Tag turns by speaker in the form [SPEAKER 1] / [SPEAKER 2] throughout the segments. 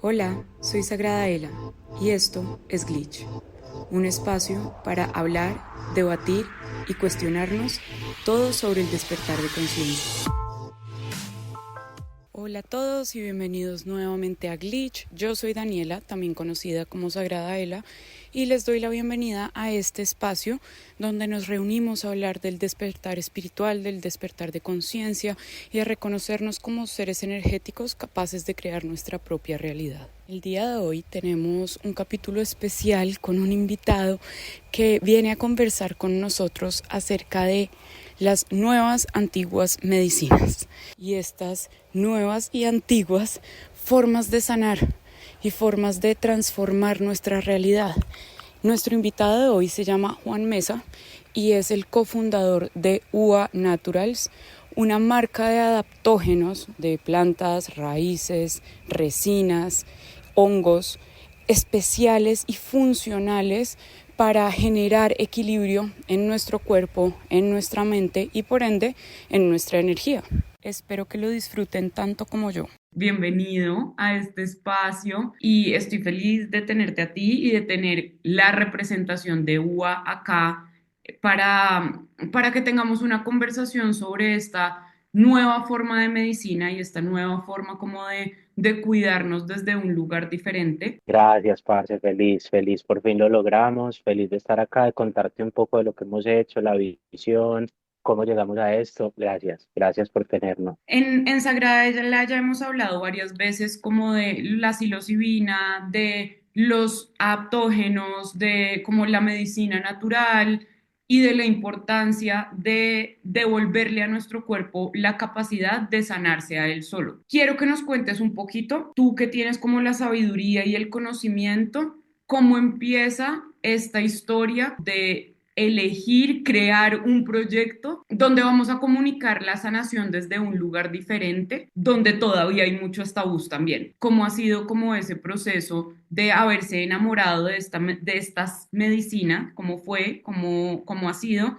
[SPEAKER 1] Hola, soy Sagrada Ela y esto es Glitch, un espacio para hablar, debatir y cuestionarnos todo sobre el despertar de conciencia. Hola a todos y bienvenidos nuevamente a Glitch. Yo soy Daniela, también conocida como Sagrada Ela, y les doy la bienvenida a este espacio donde nos reunimos a hablar del despertar espiritual, del despertar de conciencia y a reconocernos como seres energéticos capaces de crear nuestra propia realidad. El día de hoy tenemos un capítulo especial con un invitado que viene a conversar con nosotros acerca de las nuevas antiguas medicinas y estas nuevas y antiguas formas de sanar y formas de transformar nuestra realidad. Nuestro invitado de hoy se llama Juan Mesa y es el cofundador de UA Naturals, una marca de adaptógenos de plantas, raíces, resinas, hongos especiales y funcionales para generar equilibrio en nuestro cuerpo, en nuestra mente y por ende en nuestra energía. Espero que lo disfruten tanto como yo. Bienvenido a este espacio y estoy feliz de tenerte a ti y de tener la representación de UA acá para que tengamos una conversación sobre esta nueva forma de medicina y esta nueva forma como de cuidarnos desde un lugar diferente.
[SPEAKER 2] Gracias, parce, feliz, por fin lo logramos, feliz de estar acá, de contarte un poco de lo que hemos hecho, la visión, cómo llegamos a esto. Gracias por tenernos.
[SPEAKER 1] En Sagrada ya hemos hablado varias veces como de la psilocibina, de los aptógenos, de como la medicina natural y de la importancia de devolverle a nuestro cuerpo la capacidad de sanarse a él solo. Quiero que nos cuentes un poquito, tú que tienes como la sabiduría y el conocimiento, cómo empieza esta historia de elegir crear un proyecto donde vamos a comunicar la sanación desde un lugar diferente, donde todavía hay muchos tabús también. ¿Cómo ha sido como ese proceso de haberse enamorado de estas medicinas? ¿Cómo fue? ¿Cómo ha sido?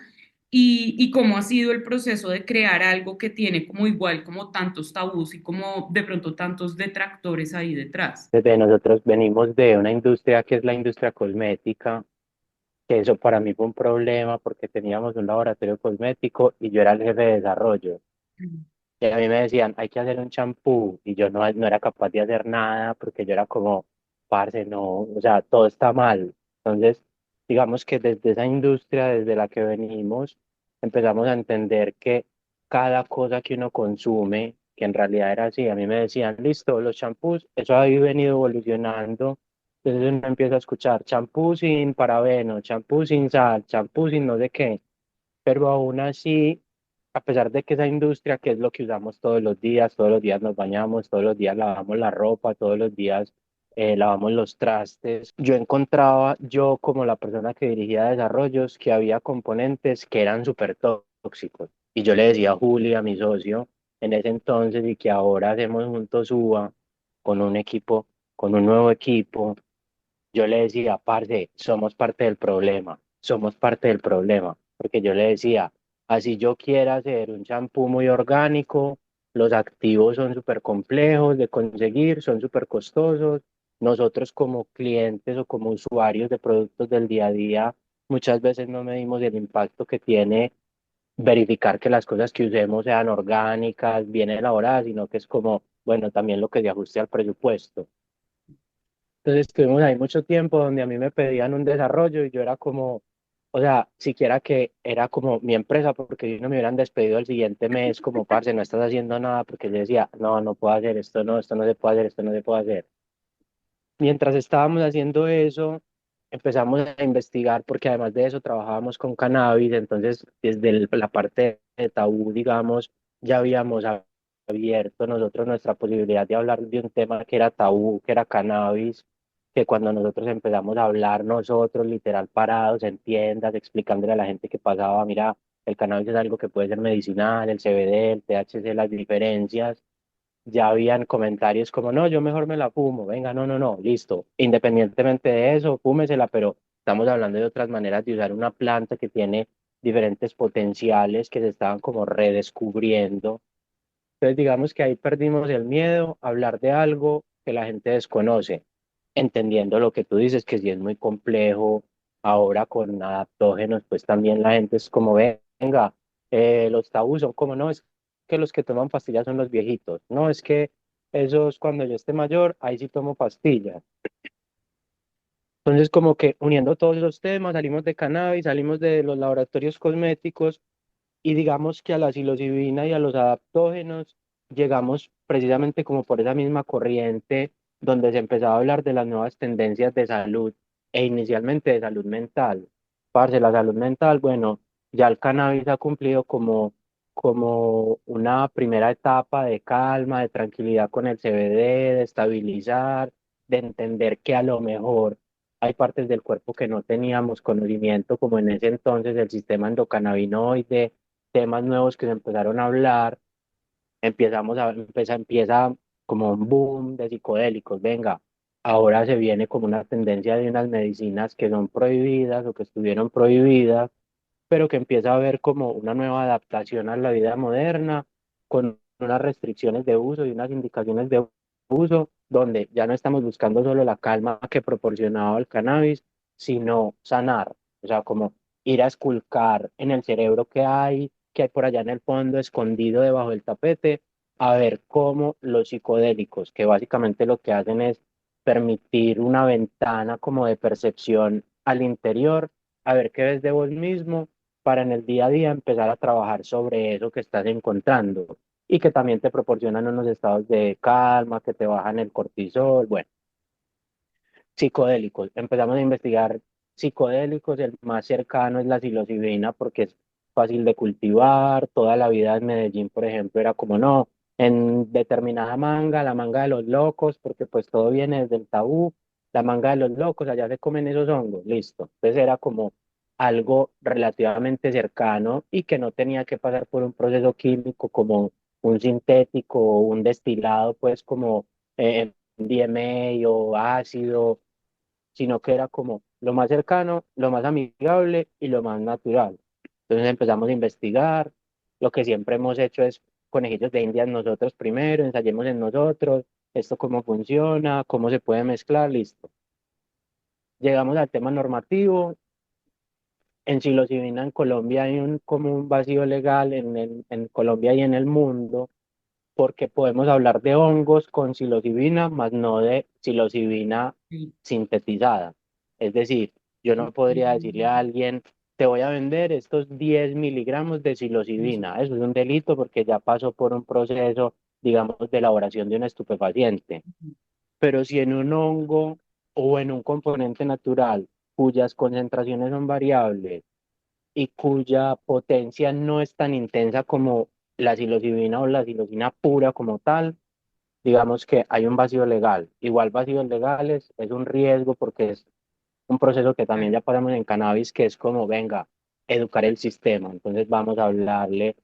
[SPEAKER 1] Y cómo ha sido el proceso de crear algo que tiene como igual como tantos tabús y como de pronto tantos detractores ahí detrás.
[SPEAKER 2] Desde nosotros venimos de una industria que es la industria cosmética, que eso para mí fue un problema porque teníamos un laboratorio cosmético y yo era el jefe de desarrollo. Y a mí me decían, hay que hacer un champú y yo no era capaz de hacer nada porque yo era como, parce, no, o sea, todo está mal. Entonces, digamos que desde esa industria, desde la que venimos, empezamos a entender que cada cosa que uno consume, que en realidad era así, a mí me decían, listo, los champús, eso ha venido evolucionando. Entonces uno empieza a escuchar champú sin parabeno, champú sin sal, champú sin no sé qué, pero aún así, a pesar de que esa industria, que es lo que usamos todos los días nos bañamos, todos los días lavamos la ropa, todos los días lavamos los trastes, yo encontraba, yo como la persona que dirigía desarrollos, que había componentes que eran súper tóxicos. Y yo le decía a Juli, a mi socio, en ese entonces, y que ahora hacemos juntos UBA con un equipo, con un nuevo equipo, yo le decía, parce, somos parte del problema, somos parte del problema, porque yo le decía, así yo quiera hacer un champú muy orgánico, los activos son súper complejos de conseguir, son súper costosos. Nosotros como clientes o como usuarios de productos del día a día, muchas veces no medimos el impacto que tiene verificar que las cosas que usemos sean orgánicas, bien elaboradas, sino que es como, bueno, también lo que se ajuste al presupuesto. Entonces estuvimos ahí mucho tiempo donde a mí me pedían un desarrollo y yo era como, o sea, siquiera que era como mi empresa, porque si no me hubieran despedido el siguiente mes, como, parce, no estás haciendo nada, porque yo decía, no, no puedo hacer esto, no, esto no se puede hacer, esto no se puede hacer. Mientras estábamos haciendo eso, empezamos a investigar, porque además de eso trabajábamos con cannabis, entonces desde la parte de tabú, digamos, ya habíamos abierto nosotros nuestra posibilidad de hablar de un tema que era tabú, que era cannabis, que cuando nosotros empezamos a hablar nosotros, literal parados en tiendas, explicándole a la gente que pasaba, mira, el cannabis es algo que puede ser medicinal, el CBD, el THC, las diferencias, ya habían comentarios como, no, yo mejor me la fumo, venga, no, listo, independientemente de eso, fúmesela, pero estamos hablando de otras maneras de usar una planta que tiene diferentes potenciales que se estaban como redescubriendo. Entonces digamos que ahí perdimos el miedo a hablar de algo que la gente desconoce, entendiendo lo que tú dices, que sí es muy complejo. Ahora con adaptógenos, pues también la gente es como, venga, los tabús son como, no, es que los que toman pastillas son los viejitos, no, es que esos cuando yo esté mayor, ahí sí tomo pastillas. Entonces, como que uniendo todos los temas, salimos de cannabis, salimos de los laboratorios cosméticos y digamos que a la psilocibina y a los adaptógenos llegamos precisamente como por esa misma corriente donde se empezaba a hablar de las nuevas tendencias de salud e inicialmente de salud mental. Parce, la salud mental, bueno, ya el cannabis ha cumplido como una primera etapa de calma, de tranquilidad con el CBD, de estabilizar, de entender que a lo mejor hay partes del cuerpo que no teníamos conocimiento, como en ese entonces el sistema endocannabinoide, temas nuevos que se empezaron a hablar, empieza como un boom de psicodélicos, venga, ahora se viene como una tendencia de unas medicinas que son prohibidas o que estuvieron prohibidas, pero que empieza a haber como una nueva adaptación a la vida moderna, con unas restricciones de uso y unas indicaciones de uso, donde ya no estamos buscando solo la calma que proporcionaba el cannabis, sino sanar, o sea, como ir a esculcar en el cerebro que hay por allá en el fondo, escondido debajo del tapete, a ver cómo los psicodélicos, que básicamente lo que hacen es permitir una ventana como de percepción al interior, a ver qué ves de vos mismo para en el día a día empezar a trabajar sobre eso que estás encontrando y que también te proporcionan unos estados de calma, que te bajan el cortisol, bueno, psicodélicos. Empezamos a investigar psicodélicos, el más cercano es la psilocibina porque es fácil de cultivar, toda la vida en Medellín, por ejemplo, era como no, en determinada manga, la manga de los locos, porque pues todo viene desde el tabú, la manga de los locos, allá se comen esos hongos, listo. Entonces era como algo relativamente cercano y que no tenía que pasar por un proceso químico como un sintético o un destilado, pues como DMA o ácido, sino que era como lo más cercano, lo más amigable y lo más natural. Entonces empezamos a investigar, lo que siempre hemos hecho es conejillos de indias nosotros primero, ensayemos en nosotros, esto cómo funciona, cómo se puede mezclar, listo. Llegamos al tema normativo. En psilocibina en Colombia hay como un vacío legal en Colombia y en el mundo, porque podemos hablar de hongos con psilocibina, más no de psilocibina
[SPEAKER 1] Sí.
[SPEAKER 2] sintetizada. Es decir, yo no podría decirle a alguien, te voy a vender estos 10 miligramos de psilocibina. Eso es un delito porque ya pasó por un proceso, digamos, de elaboración de un estupefaciente. Pero si en un hongo o en un componente natural cuyas concentraciones son variables y cuya potencia no es tan intensa como la psilocibina o la psilocina pura como tal, digamos que hay un vacío legal. Igual vacíos legales es un riesgo porque es un proceso que también ya pasamos en cannabis, que es como, venga, educar el sistema. Entonces vamos a hablarle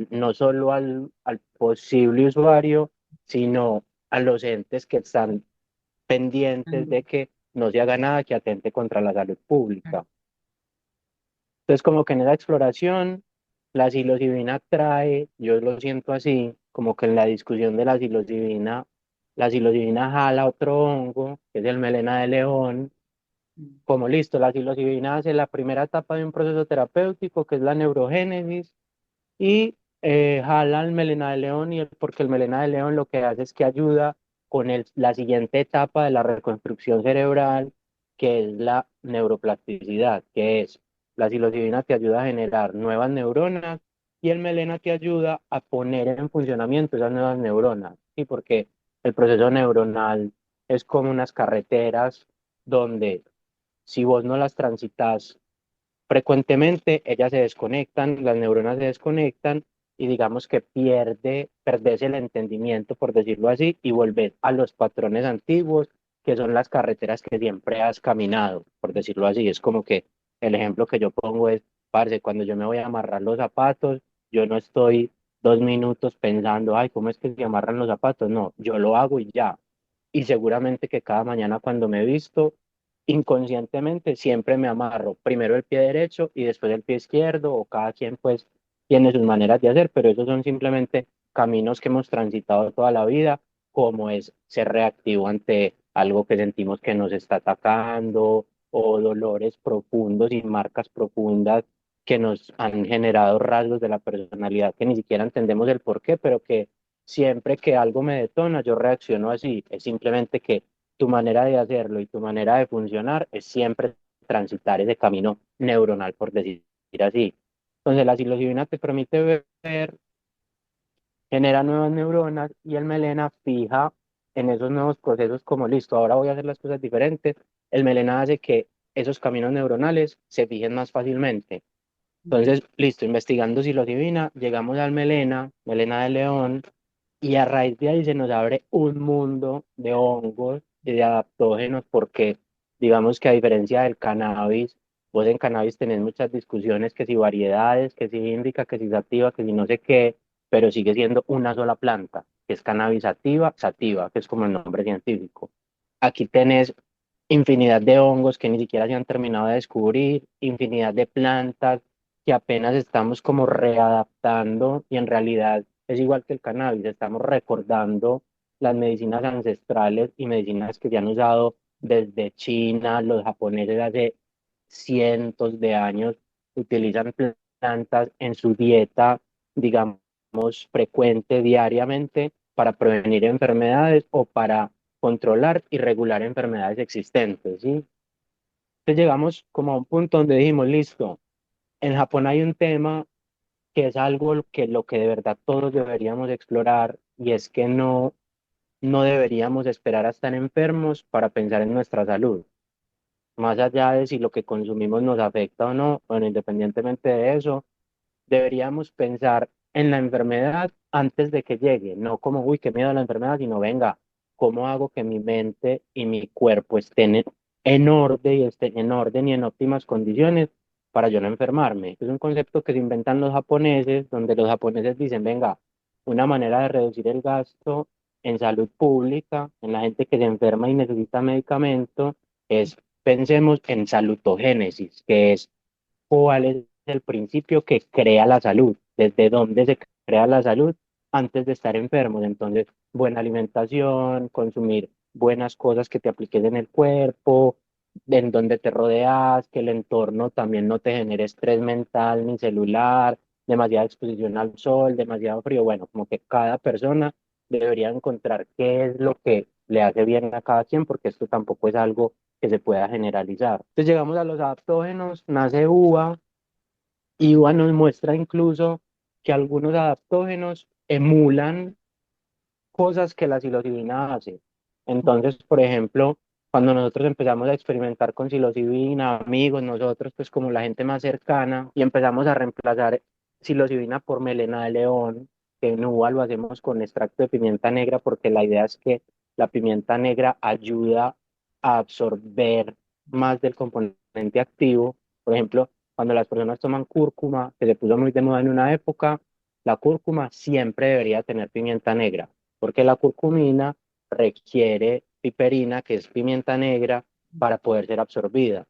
[SPEAKER 2] no solo al posible usuario, sino a los entes que están pendientes de que no se haga nada que atente contra la salud pública. Entonces, como que en esa exploración, la psilocibina trae, yo lo siento así, como que en la discusión de la psilocibina jala otro hongo, que es el melena de león, como listo, la psilocibina hace la primera etapa de un proceso terapéutico, que es la neurogénesis, y jala el melena de león, porque el melena de león lo que hace es que ayuda con la siguiente etapa de la reconstrucción cerebral, que es la neuroplasticidad, que es la psilocibina te ayuda a generar nuevas neuronas y el melena te ayuda a poner en funcionamiento esas nuevas neuronas, ¿sí? Porque el proceso neuronal es como unas carreteras donde si vos no las transitas frecuentemente, ellas se desconectan, las neuronas se desconectan y digamos que perdés el entendimiento, por decirlo así, y volvés a los patrones antiguos, que son las carreteras que siempre has caminado, por decirlo así. Es como que el ejemplo que yo pongo es, parce, cuando yo me voy a amarrar los zapatos, yo no estoy 2 minutos pensando, ay, ¿cómo es que se amarran los zapatos? No, yo lo hago y ya. Y seguramente que cada mañana cuando me he visto, inconscientemente siempre me amarro primero el pie derecho y después el pie izquierdo, o cada quien pues tiene sus maneras de hacer, pero esos son simplemente caminos que hemos transitado toda la vida cómo es ser reactivo ante algo que sentimos que nos está atacando o dolores profundos y marcas profundas que nos han generado rasgos de la personalidad que ni siquiera entendemos el por qué, pero que siempre que algo me detona, yo reacciono así. Es simplemente que tu manera de hacerlo y tu manera de funcionar es siempre transitar ese camino neuronal, por decir así. Entonces, la psilocibina te permite ver, genera nuevas neuronas y el melena fija en esos nuevos procesos como listo, ahora voy a hacer las cosas diferentes. El melena hace que esos caminos neuronales se fijen más fácilmente. Entonces, listo, investigando psilocibina, llegamos al melena, melena de león, y a raíz de ahí se nos abre un mundo de hongos y de adaptógenos porque digamos que a diferencia del cannabis, vos en cannabis tenés muchas discusiones que si variedades, que si índica, que si sativa, que si no sé qué, pero sigue siendo una sola planta, que es cannabis sativa, que es como el nombre científico. Aquí tenés infinidad de hongos que ni siquiera se han terminado de descubrir, infinidad de plantas que apenas estamos como readaptando y en realidad es igual que el cannabis, estamos recordando las medicinas ancestrales y medicinas que se han usado desde China, los japoneses hace cientos de años utilizan plantas en su dieta, digamos, frecuente diariamente para prevenir enfermedades o para controlar y regular enfermedades existentes, ¿sí? Entonces llegamos como a un punto donde dijimos, listo, en Japón hay un tema que es algo que lo que de verdad todos deberíamos explorar y es que no deberíamos esperar a estar enfermos para pensar en nuestra salud. Más allá de si lo que consumimos nos afecta o no, bueno, independientemente de eso, deberíamos pensar en la enfermedad antes de que llegue, no como, uy, qué miedo a la enfermedad, sino, venga, ¿cómo hago que mi mente y mi cuerpo estén en orden y en óptimas condiciones para yo no enfermarme? Es un concepto que se inventan los japoneses, donde los japoneses dicen, venga, una manera de reducir el gasto en salud pública, en la gente que se enferma y necesita medicamento, es pensemos en salutogénesis, que es cuál es el principio que crea la salud, desde dónde se crea la salud antes de estar enfermos. Entonces, buena alimentación, consumir buenas cosas que te apliques en el cuerpo, en donde te rodeas, que el entorno también no te genere estrés mental ni celular, demasiada exposición al sol, demasiado frío. Bueno, como que cada persona debería encontrar qué es lo que le hace bien a cada quien, porque esto tampoco es algo que se pueda generalizar. Entonces llegamos a los adaptógenos, nace uva, y uva nos muestra incluso que algunos adaptógenos emulan cosas que la psilocibina hace. Entonces, por ejemplo, cuando nosotros empezamos a experimentar con psilocibina, amigos, nosotros, pues como la gente más cercana, y empezamos a reemplazar psilocibina por melena de león, que en uva lo hacemos con extracto de pimienta negra, porque la idea es que la pimienta negra ayuda a absorber más del componente activo. Por ejemplo, cuando las personas toman cúrcuma, que se puso muy de moda en una época, la cúrcuma siempre debería tener pimienta negra porque la curcumina requiere piperina, que es pimienta negra, para poder ser absorbida.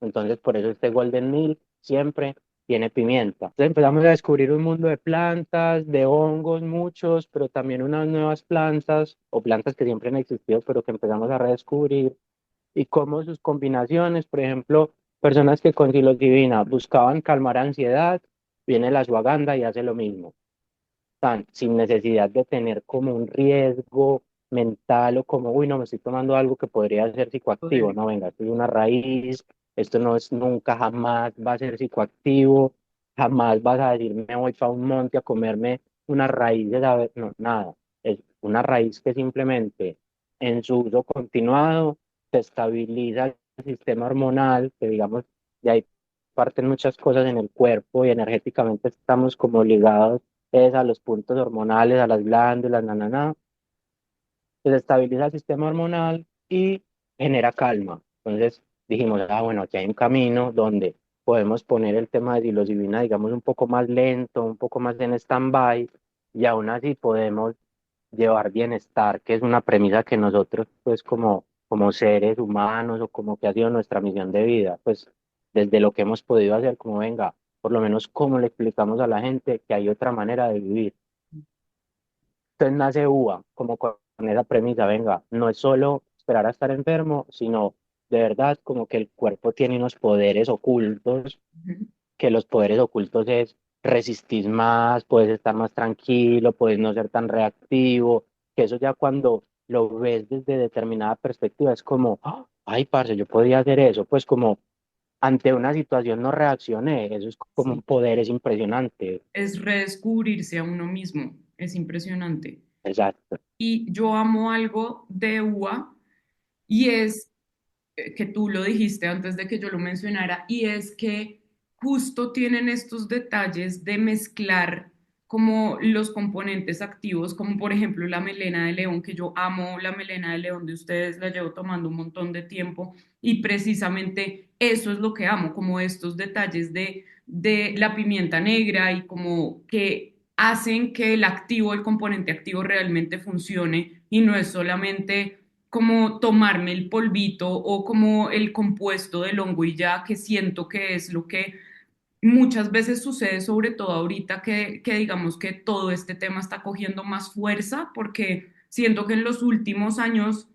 [SPEAKER 2] Entonces, por eso este Golden Milk siempre tiene pimienta. Entonces empezamos a descubrir un mundo de plantas, de hongos, muchos, pero también unas nuevas plantas, o plantas que siempre han existido, pero que empezamos a redescubrir, y cómo sus combinaciones, por ejemplo, personas que con psilocibina buscaban calmar ansiedad, viene la ashwagandha y hace lo mismo tan sin necesidad de tener como un riesgo mental o como, uy, no, me estoy tomando algo que podría ser psicoactivo. No, venga, esto es una raíz, esto no es nunca, jamás va a ser psicoactivo, jamás vas a decir, me voy para un monte a comerme una raíz de saber, no, nada. Es una raíz que simplemente en su uso continuado se estabiliza el sistema hormonal, que digamos, de ahí parten muchas cosas en el cuerpo y energéticamente estamos como ligados es a los puntos hormonales, a las glándulas, se estabiliza el sistema hormonal y genera calma. Entonces dijimos, ah, bueno, aquí hay un camino donde podemos poner el tema de psilocibina, digamos, un poco más lento, un poco más en stand-by, y aún así podemos llevar bienestar, que es una premisa que nosotros, pues, como seres humanos o como que ha sido nuestra misión de vida, pues, desde lo que hemos podido hacer, como venga, por lo menos cómo le explicamos a la gente que hay otra manera de vivir. Entonces nace UBA como esa premisa, venga, no es solo esperar a estar enfermo, sino de verdad como que el cuerpo tiene unos poderes ocultos,
[SPEAKER 1] Ujú.
[SPEAKER 2] que los poderes ocultos es resistir más, puedes estar más tranquilo, puedes no ser tan reactivo, que eso ya cuando lo ves desde determinada perspectiva es como, "Ah, ay, parce, yo podía hacer eso", pues como ante una situación no reaccioné, eso es como un
[SPEAKER 1] Sí.
[SPEAKER 2] poder, es impresionante.
[SPEAKER 1] Es redescubrirse a uno mismo, es impresionante.
[SPEAKER 2] Exacto.
[SPEAKER 1] Y yo amo algo de UA y es que tú lo dijiste antes de que yo lo mencionara, y es que justo tienen estos detalles de mezclar como los componentes activos, como por ejemplo la melena de león, que yo amo la melena de león de ustedes, la llevo tomando un montón de tiempo y precisamente eso es lo que amo, como estos detalles de la pimienta negra y como que hacen que el activo, el componente activo realmente funcione y no es solamente como tomarme el polvito o como el compuesto del hongo y ya, que siento que es lo que muchas veces sucede, sobre todo ahorita que digamos que todo este tema está cogiendo más fuerza, porque siento que en los últimos años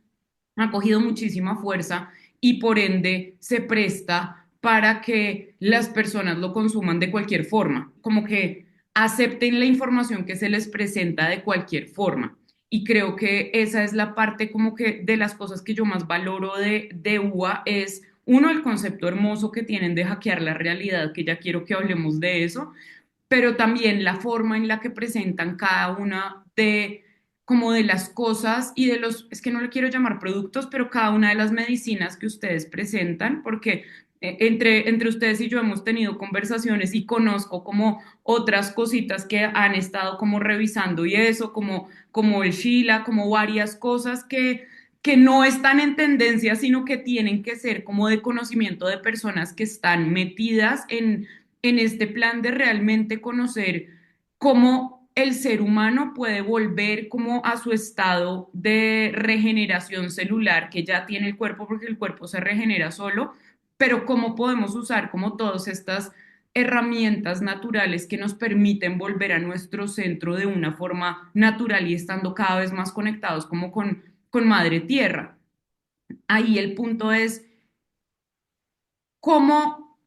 [SPEAKER 1] ha cogido muchísima fuerza y por ende se presta para que las personas lo consuman de cualquier forma, como que acepten la información que se les presenta de cualquier forma. Y creo que esa es la parte como que de las cosas que yo más valoro de UA es uno, el concepto hermoso que tienen de hackear la realidad, que ya quiero que hablemos de eso, pero también la forma en la que presentan cada una de como de las cosas y de los, es que no le quiero llamar productos, pero cada una de las medicinas que ustedes presentan, porque entre ustedes y yo hemos tenido conversaciones y conozco como otras cositas que han estado como revisando y eso, como el Sheila, como varias cosas que no están en tendencia, sino que tienen que ser como de conocimiento de personas que están metidas en este plan de realmente conocer cómo el ser humano puede volver como a su estado de regeneración celular que ya tiene el cuerpo, porque el cuerpo se regenera solo, pero cómo podemos usar como todas estas herramientas naturales que nos permiten volver a nuestro centro de una forma natural y estando cada vez más conectados como con Madre Tierra. Ahí el punto es cómo,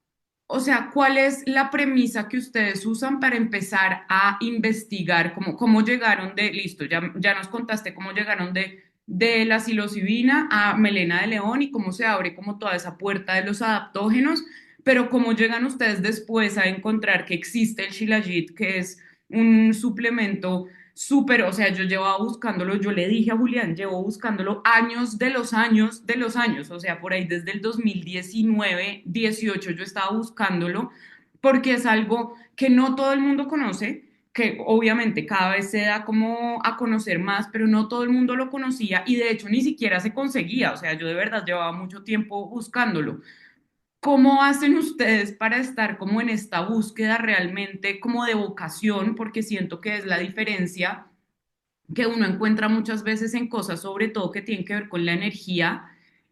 [SPEAKER 1] o sea, cuál es la premisa que ustedes usan para empezar a investigar, cómo llegaron de, listo, ya nos contaste cómo llegaron de la psilocibina a melena de león y cómo se abre como toda esa puerta de los adaptógenos, pero cómo llegan ustedes después a encontrar que existe el Shilajit, que es un suplemento súper, o sea, yo llevaba buscándolo, yo le dije a Julián, llevo buscándolo años de los años de los años, o sea, por ahí desde el 2019, 18 yo estaba buscándolo, porque es algo que no todo el mundo conoce, que obviamente cada vez se da como a conocer más, pero no todo el mundo lo conocía y de hecho ni siquiera se conseguía, o sea, yo de verdad llevaba mucho tiempo buscándolo. ¿Cómo hacen ustedes para estar como en esta búsqueda realmente como de vocación? Porque siento que es la diferencia que uno encuentra muchas veces en cosas, sobre todo que tienen que ver con la energía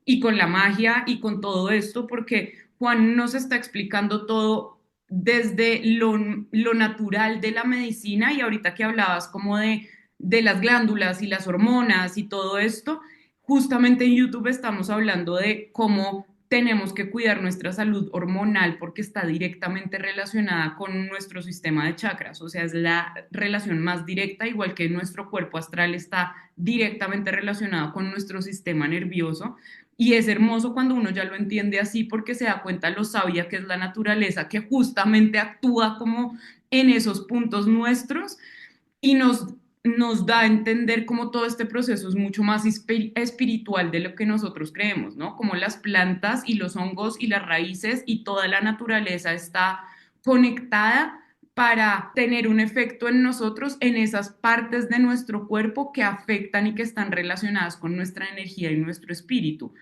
[SPEAKER 1] y con la magia y con todo esto, porque Juan nos está explicando todo desde lo natural de la medicina y ahorita que hablabas como de las glándulas y las hormonas y todo esto, justamente en YouTube estamos hablando de cómo tenemos que cuidar nuestra salud hormonal porque está directamente relacionada con nuestro sistema de chakras, o sea, es la relación más directa, igual que nuestro cuerpo astral está directamente relacionado con nuestro sistema nervioso. Y es hermoso cuando uno ya lo entiende así porque se da cuenta lo sabia que es la naturaleza, que justamente actúa como en esos puntos nuestros y nos da a entender cómo todo este proceso es mucho más espiritual de lo que nosotros creemos, ¿no? Como las plantas y los hongos y las raíces y toda la naturaleza está conectada para tener un efecto en nosotros, en esas partes de nuestro cuerpo que afectan y que están relacionadas con nuestra energía y nuestro espíritu.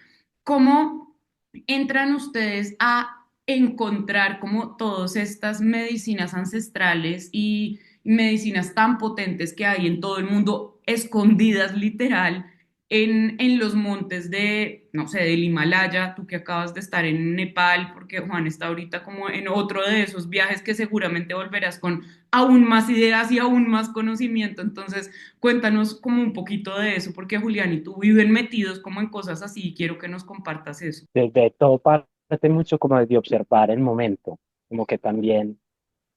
[SPEAKER 1] ¿Cómo entran ustedes a encontrar como todas estas medicinas ancestrales y medicinas tan potentes que hay en todo el mundo, escondidas literal, en los montes de, no sé, del Himalaya, tú que acabas de estar en Nepal, porque Juan está ahorita como en otro de esos viajes que seguramente volverás con aún más ideas y aún más conocimiento. Entonces, cuéntanos como un poquito de eso, porque Julián y tú viven metidos como en cosas así y quiero que nos compartas eso.
[SPEAKER 2] Desde todo parte mucho como de observar el momento, como que también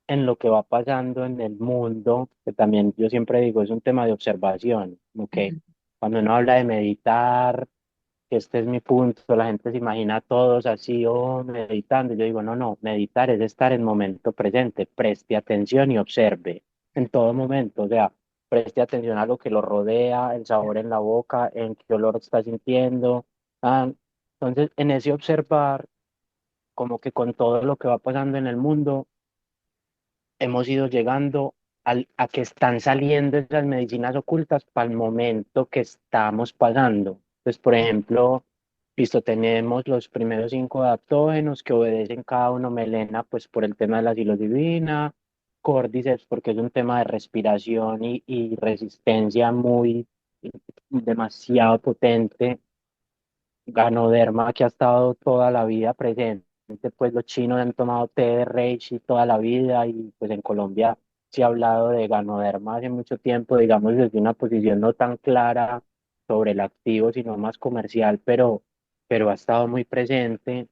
[SPEAKER 2] en lo que va pasando en el mundo, que también yo siempre digo es un tema de observación, como que
[SPEAKER 1] Ujú.
[SPEAKER 2] cuando uno habla de meditar, que este es mi punto, la gente se imagina a todos así o meditando, yo digo, no, no, meditar es estar en momento presente, preste atención y observe en todo momento, o sea, preste atención a lo que lo rodea, el sabor en la boca, en qué olor está sintiendo. ah, entonces, en ese observar, como que con todo lo que va pasando en el mundo, hemos ido llegando a que están saliendo esas medicinas ocultas para el momento que estamos pasando. Pues, por ejemplo, listo, tenemos los primeros 5 adaptógenos que obedecen cada uno melena, pues por el tema de la psilocibina, Cordyceps porque es un tema de respiración y resistencia muy demasiado potente, Ganoderma que ha estado toda la vida presente, pues los chinos han tomado té de reishi toda la vida y pues en Colombia se ha hablado de Ganoderma hace mucho tiempo, digamos desde una posición no tan clara sobre el activo, sino más comercial, pero ha estado muy presente.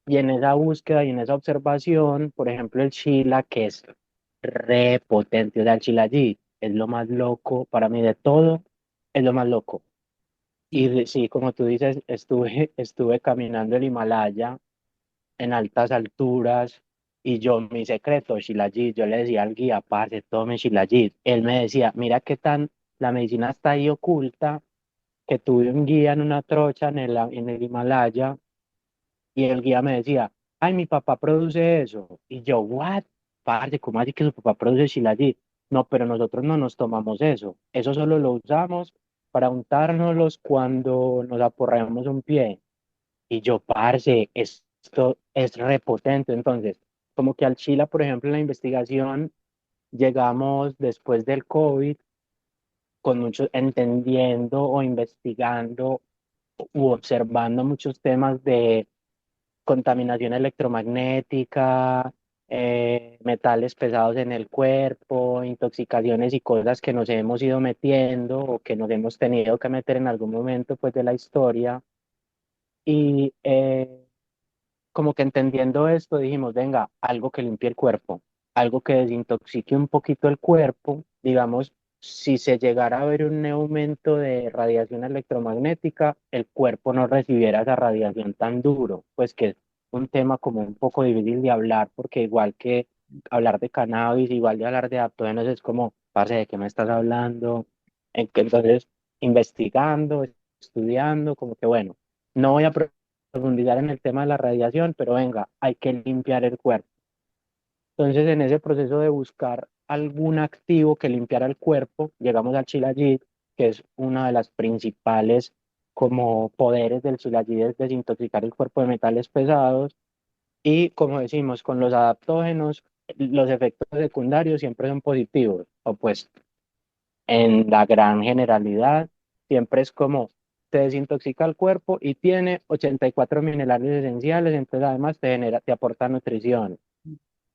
[SPEAKER 2] Y en esa búsqueda y en esa observación, por ejemplo, el Shila, que es re potente, o sea, el Shilajit es lo más loco para mí de todo, es lo más loco. Y
[SPEAKER 1] Sí.
[SPEAKER 2] sí, como tú dices, estuve caminando el Himalaya en altas alturas y yo, mi secreto, Shilajit, yo le decía al guía, parce, tome Shilajit. Él me decía, mira qué tan, la medicina está ahí oculta, que tuve un guía en una trocha en el Himalaya y el guía me decía, ay, mi papá produce eso. Y yo, what? Parce, ¿cómo así que su papá produce Shilajit? No, pero nosotros no nos tomamos eso. Eso solo lo usamos para untárnoslos cuando nos aporreamos un pie. Y yo, parce, esto es repotente. Entonces, como que al Chila, por ejemplo, en la investigación, llegamos después del COVID con muchos entendiendo o investigando u observando muchos temas de contaminación electromagnética, metales pesados en el cuerpo, intoxicaciones y cosas que nos hemos ido metiendo o que nos hemos tenido que meter en algún momento pues de la historia. Y como que entendiendo esto dijimos, venga, algo que limpie el cuerpo, algo que desintoxique un poquito el cuerpo, digamos, si se llegara a ver un aumento de radiación electromagnética, el cuerpo no recibiera esa radiación tan duro, pues que es un tema como un poco difícil de hablar, porque igual que hablar de cannabis, igual de hablar de adaptógenos, es como, parce, ¿de qué me estás hablando? Entonces, investigando, estudiando, como que bueno, no voy a profundizar en el tema de la radiación, pero venga, hay que limpiar el cuerpo. Entonces, en ese proceso de buscar algún activo que limpiara el cuerpo, llegamos al Shilajit, que es una de las principales como poderes del Shilajit, es desintoxicar el cuerpo de metales pesados. Y como decimos, con los adaptógenos, los efectos secundarios siempre son positivos, o pues en la gran generalidad, siempre es como te desintoxica el cuerpo y tiene 84 minerales esenciales, entonces además te aporta nutrición,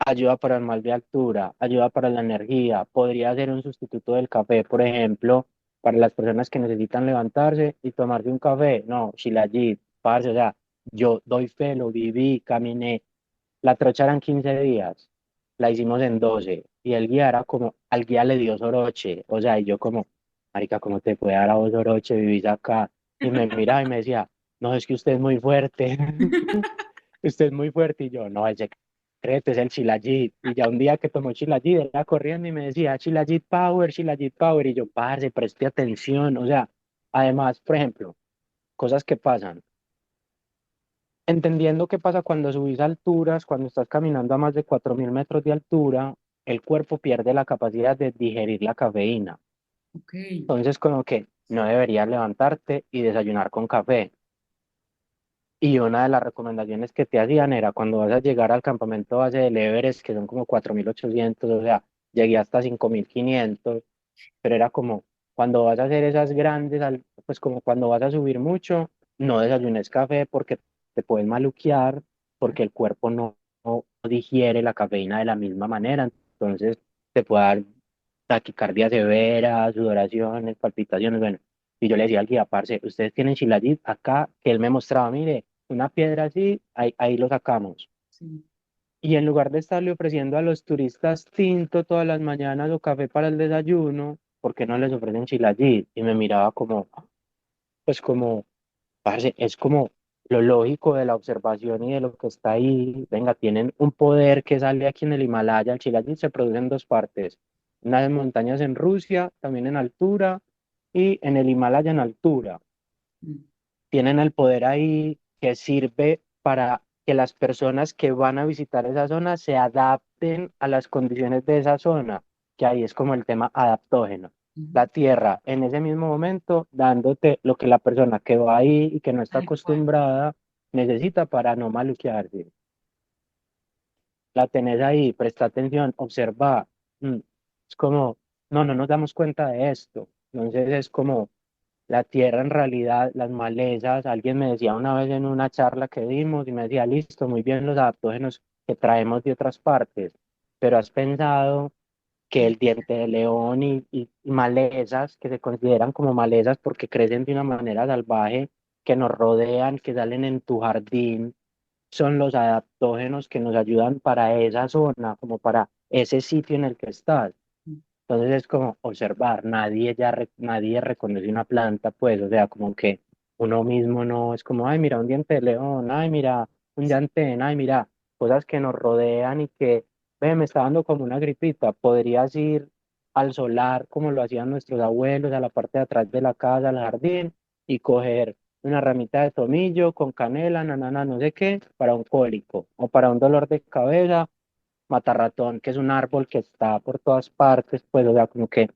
[SPEAKER 2] ayuda para el mal de altura, ayuda para la energía, podría ser un sustituto del café, por ejemplo, para las personas que necesitan levantarse y tomarse un café, no, Shilajit, parce, o sea, yo doy fe, lo viví, caminé, la trocha eran 15 días, la hicimos en 12 y el guía era como, al guía le dio soroche, o sea, y yo como, marica, ¿cómo te puede dar a vos soroche? Vivís acá. Y me miraba y me decía, no, es que usted es muy fuerte, usted es muy fuerte. Y yo, no, el secreto es el Shilajit. Y ya un día que tomó Shilajit, él era corriendo y me decía, Shilajit Power. Y yo, parce, preste atención. O sea, además, por ejemplo, cosas que pasan. Entendiendo qué pasa cuando subís alturas, cuando estás caminando a más de 4.000 metros de altura, el cuerpo pierde la capacidad de digerir la cafeína.
[SPEAKER 1] Ok.
[SPEAKER 2] Entonces, como que no deberías levantarte y desayunar con café. Y una de las recomendaciones que te hacían era cuando vas a llegar al campamento base del Everest, que son como 4.800, o sea, llegué hasta 5.500, pero era como, cuando vas a hacer esas grandes, pues como cuando vas a subir mucho, no desayunes café porque te puedes maluquear, porque el cuerpo no digiere la cafeína de la misma manera, entonces te puede dar taquicardia severa, sudoraciones, palpitaciones, bueno. Y yo le decía al guía, parce, ustedes tienen Shilajit acá, que él me mostraba, mire, una piedra así, ahí lo sacamos.
[SPEAKER 1] Sí.
[SPEAKER 2] Y en lugar de estarle ofreciendo a los turistas tinto todas las mañanas o café para el desayuno, ¿por qué no les ofrecen Shilajit? Y me miraba como, pues como, parce, es como lo lógico de la observación y de lo que está ahí. Venga, tienen un poder que sale aquí en el Himalaya. El Shilajit se produce en dos partes, unas montañas en Rusia, también en altura, y en el Himalaya en altura.
[SPEAKER 1] Mm.
[SPEAKER 2] Tienen el poder ahí que sirve para que las personas que van a visitar esa zona se adapten a las condiciones de esa zona, que ahí es como el tema adaptógeno.
[SPEAKER 1] Ujú.
[SPEAKER 2] La tierra en ese mismo momento dándote lo que la persona que va ahí y que no está
[SPEAKER 1] Tal cual.
[SPEAKER 2] acostumbrada necesita para no maluquearse. La tenés ahí, presta atención, observa. mm, Es como, no nos damos cuenta de esto. Entonces es como la tierra en realidad, las malezas, alguien me decía una vez en una charla que dimos y me decía, listo, muy bien los adaptógenos que traemos de otras partes, pero has pensado que el diente de león y malezas que se consideran como malezas porque crecen de una manera salvaje, que nos rodean, que salen en tu jardín, son los adaptógenos que nos ayudan para esa zona, como para ese sitio en el que estás. Entonces es como observar, nadie reconoce una planta, pues, o sea, como que uno mismo no es como, ay, mira, un diente de león, ay, mira, un llantén, ay, mira, cosas que nos rodean y que, ve, me está dando como una gripita, podrías ir al solar como lo hacían nuestros abuelos, a la parte de atrás de la casa, al jardín, y coger una ramita de tomillo con canela, nanana, no sé qué, para un cólico o para un dolor de cabeza matarratón, que es un árbol que está por todas partes, pues, o sea, como que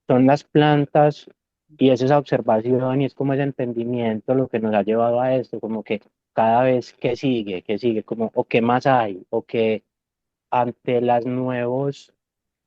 [SPEAKER 2] son las plantas y es esa observación y es como ese entendimiento lo que nos ha llevado a esto, como que cada vez que sigue, como, o qué más hay, o que ante las nuevos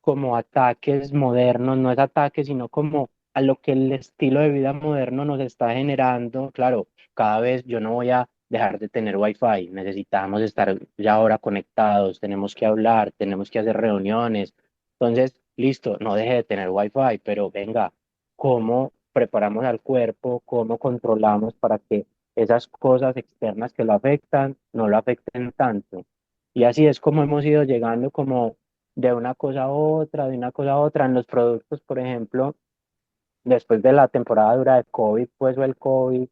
[SPEAKER 2] como ataques modernos, no es ataque, sino como a lo que el estilo de vida moderno nos está generando. Claro, cada vez yo no voy a dejar de tener wifi, necesitamos estar ya ahora conectados, tenemos que hablar, tenemos que hacer reuniones. Entonces, listo, no deje de tener wifi, pero venga, ¿cómo preparamos al cuerpo? ¿Cómo controlamos para que esas cosas externas que lo afectan no lo afecten tanto? Y así es como hemos ido llegando como de una cosa a otra, de una cosa a otra. En los productos, por ejemplo, después de la temporada dura de COVID, pues o el COVID,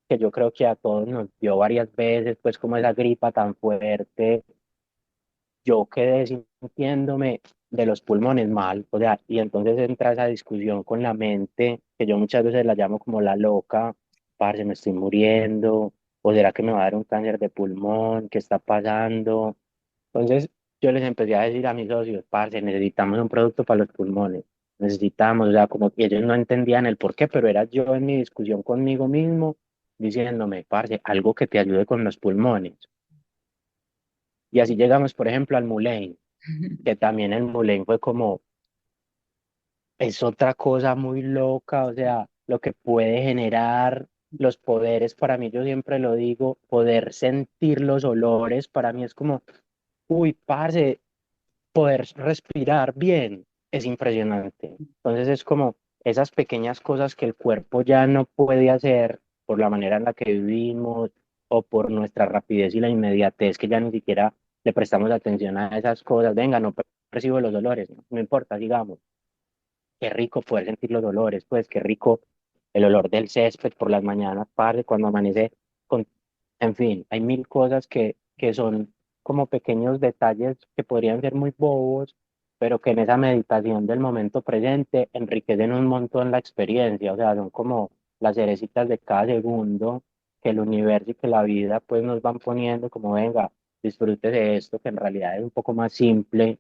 [SPEAKER 2] que yo creo que a todos nos dio varias veces, pues como esa gripa tan fuerte, yo quedé sintiéndome de los pulmones mal, o sea, y entonces entra esa discusión con la mente, que yo muchas veces la llamo como la loca, parce, me estoy muriendo, o será que me va a dar un cáncer de pulmón, ¿qué está pasando? Entonces yo les empecé a decir a mis socios, parce, necesitamos un producto para los pulmones, necesitamos, o sea, como que ellos no entendían el por qué, pero era yo en mi discusión conmigo mismo diciéndome, parce, algo que te ayude con los pulmones. Y así llegamos, por ejemplo, al Mulane, que también el Mulane fue como, es otra cosa muy loca, o sea, lo que puede generar los poderes, para mí, yo siempre lo digo, poder sentir los olores, para mí es como, uy, parce, poder respirar bien es impresionante. Entonces es como esas pequeñas cosas que el cuerpo ya no puede hacer por la manera en la que vivimos o por nuestra rapidez y la inmediatez que ya ni siquiera le prestamos atención a esas cosas. Venga, no percibo los dolores, no importa, digamos. Qué rico poder sentir los dolores, pues qué rico el olor del césped por las mañanas, padre, cuando amanece con, en fin, hay mil cosas que son como pequeños detalles que podrían ser muy bobos, pero que en esa meditación del momento presente enriquecen un montón la experiencia, o sea, son como las cerecitas de cada segundo que el universo y que la vida pues nos van poniendo como venga, disfrute de esto que en realidad es un poco más simple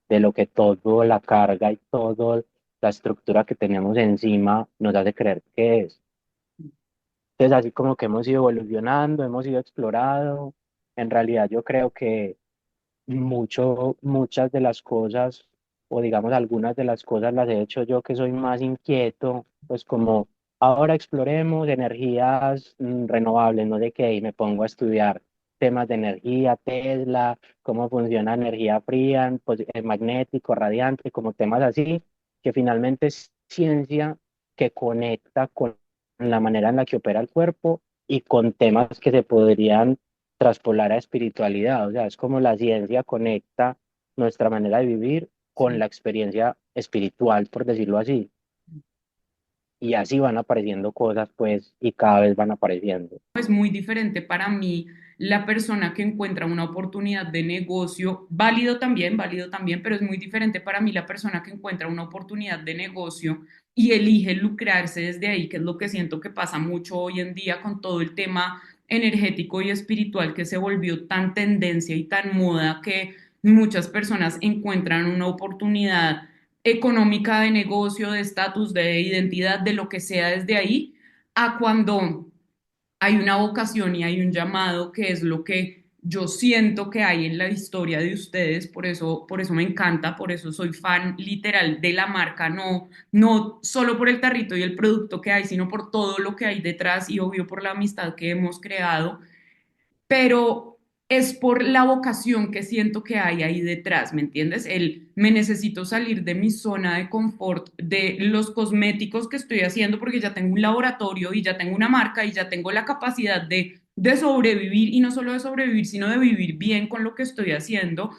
[SPEAKER 2] de lo que todo la carga y todo la estructura que tenemos encima nos hace creer que es. Entonces, así como que hemos ido evolucionando, hemos ido explorando, en realidad yo creo que muchas de las cosas o digamos algunas de las cosas las he hecho yo que soy más inquieto, pues como ahora exploremos energías renovables, no sé qué, y me pongo a estudiar temas de energía, Tesla, cómo funciona energía fría, pues, magnético, radiante, como temas así, que finalmente es ciencia que conecta con la manera en la que opera el cuerpo y con temas que se podrían traspolar a espiritualidad. O sea, es como la ciencia conecta nuestra manera de vivir con
[SPEAKER 1] Sí.
[SPEAKER 2] la experiencia espiritual, por decirlo así. Y así van apareciendo cosas, pues, y cada vez van apareciendo.
[SPEAKER 1] Es muy diferente para mí la persona que encuentra una oportunidad de negocio, válido también, pero es muy diferente para mí la persona que encuentra una oportunidad de negocio y elige lucrarse desde ahí, que es lo que siento que pasa mucho hoy en día con todo el tema energético y espiritual que se volvió tan tendencia y tan moda que muchas personas encuentran una oportunidad económica de negocio, de estatus, de identidad, de lo que sea desde ahí, a cuando hay una vocación y hay un llamado que es lo que yo siento que hay en la historia de ustedes, por eso me encanta, por eso soy fan literal de la marca, no solo por el tarrito y el producto que hay, sino por todo lo que hay detrás y obvio por la amistad que hemos creado, pero es por la vocación que siento que hay ahí detrás, ¿me entiendes? Me necesito salir de mi zona de confort, de los cosméticos que estoy haciendo, porque ya tengo un laboratorio y ya tengo una marca y ya tengo la capacidad de sobrevivir y no solo de sobrevivir, sino de vivir bien con lo que estoy haciendo.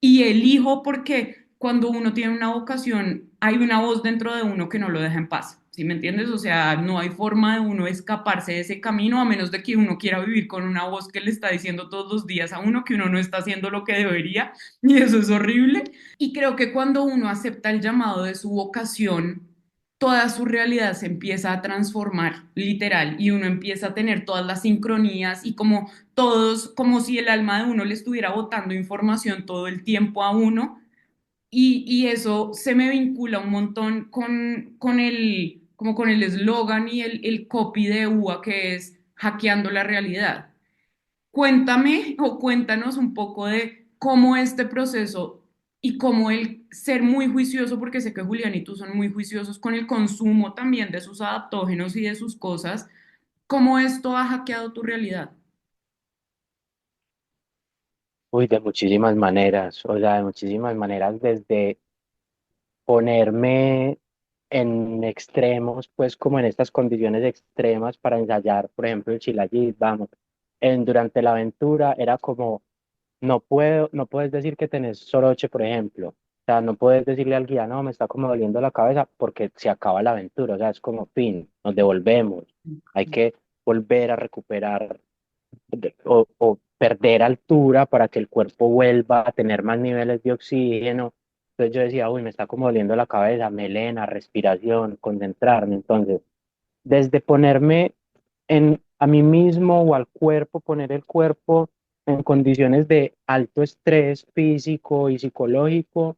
[SPEAKER 1] Y elijo porque cuando uno tiene una vocación, hay una voz dentro de uno que no lo deja en paz. ¿Sí me entiendes? O sea, no hay forma de uno escaparse de ese camino a menos de que uno quiera vivir con una voz que le está diciendo todos los días a uno que uno no está haciendo lo que debería y eso es horrible. Y creo que cuando uno acepta el llamado de su vocación, toda su realidad se empieza a transformar, literal, y uno empieza a tener todas las sincronías y como todos, como si el alma de uno le estuviera botando información todo el tiempo a uno y eso se me vincula un montón como con el eslogan y el copy de UA que es hackeando la realidad. Cuéntame o cuéntanos un poco de cómo este proceso y cómo el ser muy juicioso, porque sé que Julián y tú son muy juiciosos con el consumo también de sus adaptógenos y de sus cosas, cómo esto ha hackeado tu realidad.
[SPEAKER 2] Uy, de muchísimas maneras, o sea, de muchísimas maneras, desde ponerme en extremos, pues como en estas condiciones extremas para ensayar, por ejemplo, el Shilajit, vamos, durante la aventura era como, no puedes decir que tenés soroche, por ejemplo, o sea, no puedes decirle al guía, no, me está como doliendo la cabeza porque se acaba la aventura, o sea, es como fin, nos devolvemos, hay que volver a recuperar o perder altura para que el cuerpo vuelva a tener más niveles de oxígeno. Entonces yo decía, uy, me está como doliendo la cabeza, melena, respiración, concentrarme. Entonces, desde ponerme a mí mismo o al cuerpo, poner el cuerpo en condiciones de alto estrés físico y psicológico,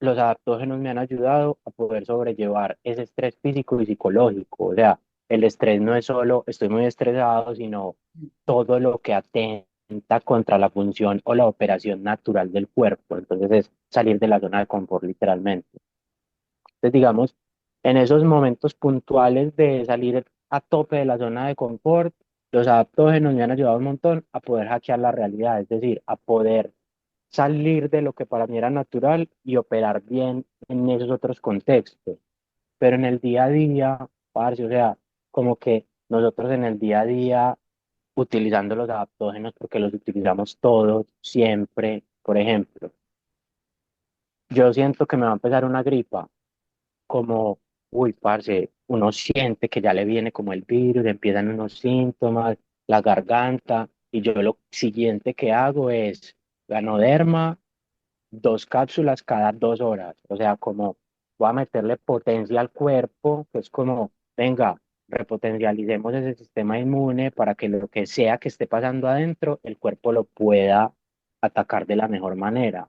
[SPEAKER 2] los adaptógenos me han ayudado a poder sobrellevar ese estrés físico y psicológico. O sea, el estrés no es solo estoy muy estresado, sino todo lo que atenta contra la función o la operación natural del cuerpo. Entonces es salir de la zona de confort literalmente. Entonces, digamos, en esos momentos puntuales de salir a tope de la zona de confort, los adaptógenos me han ayudado un montón a poder hackear la realidad, es decir, a poder salir de lo que para mí era natural y operar bien en esos otros contextos. Pero en el día a día, parce, o sea, como que nosotros en el día a día, utilizando los adaptógenos, porque los utilizamos todos, siempre, por ejemplo, yo siento que me va a empezar una gripa, como, uy, parce, uno siente que ya le viene como el virus, empiezan unos síntomas, la garganta, y yo lo siguiente que hago es Ganoderma, 2 cápsulas cada 2 horas. O sea, como voy a meterle potencia al cuerpo, que es como, venga, repotencialicemos ese sistema inmune para que lo que sea que esté pasando adentro, el cuerpo lo pueda atacar de la mejor manera.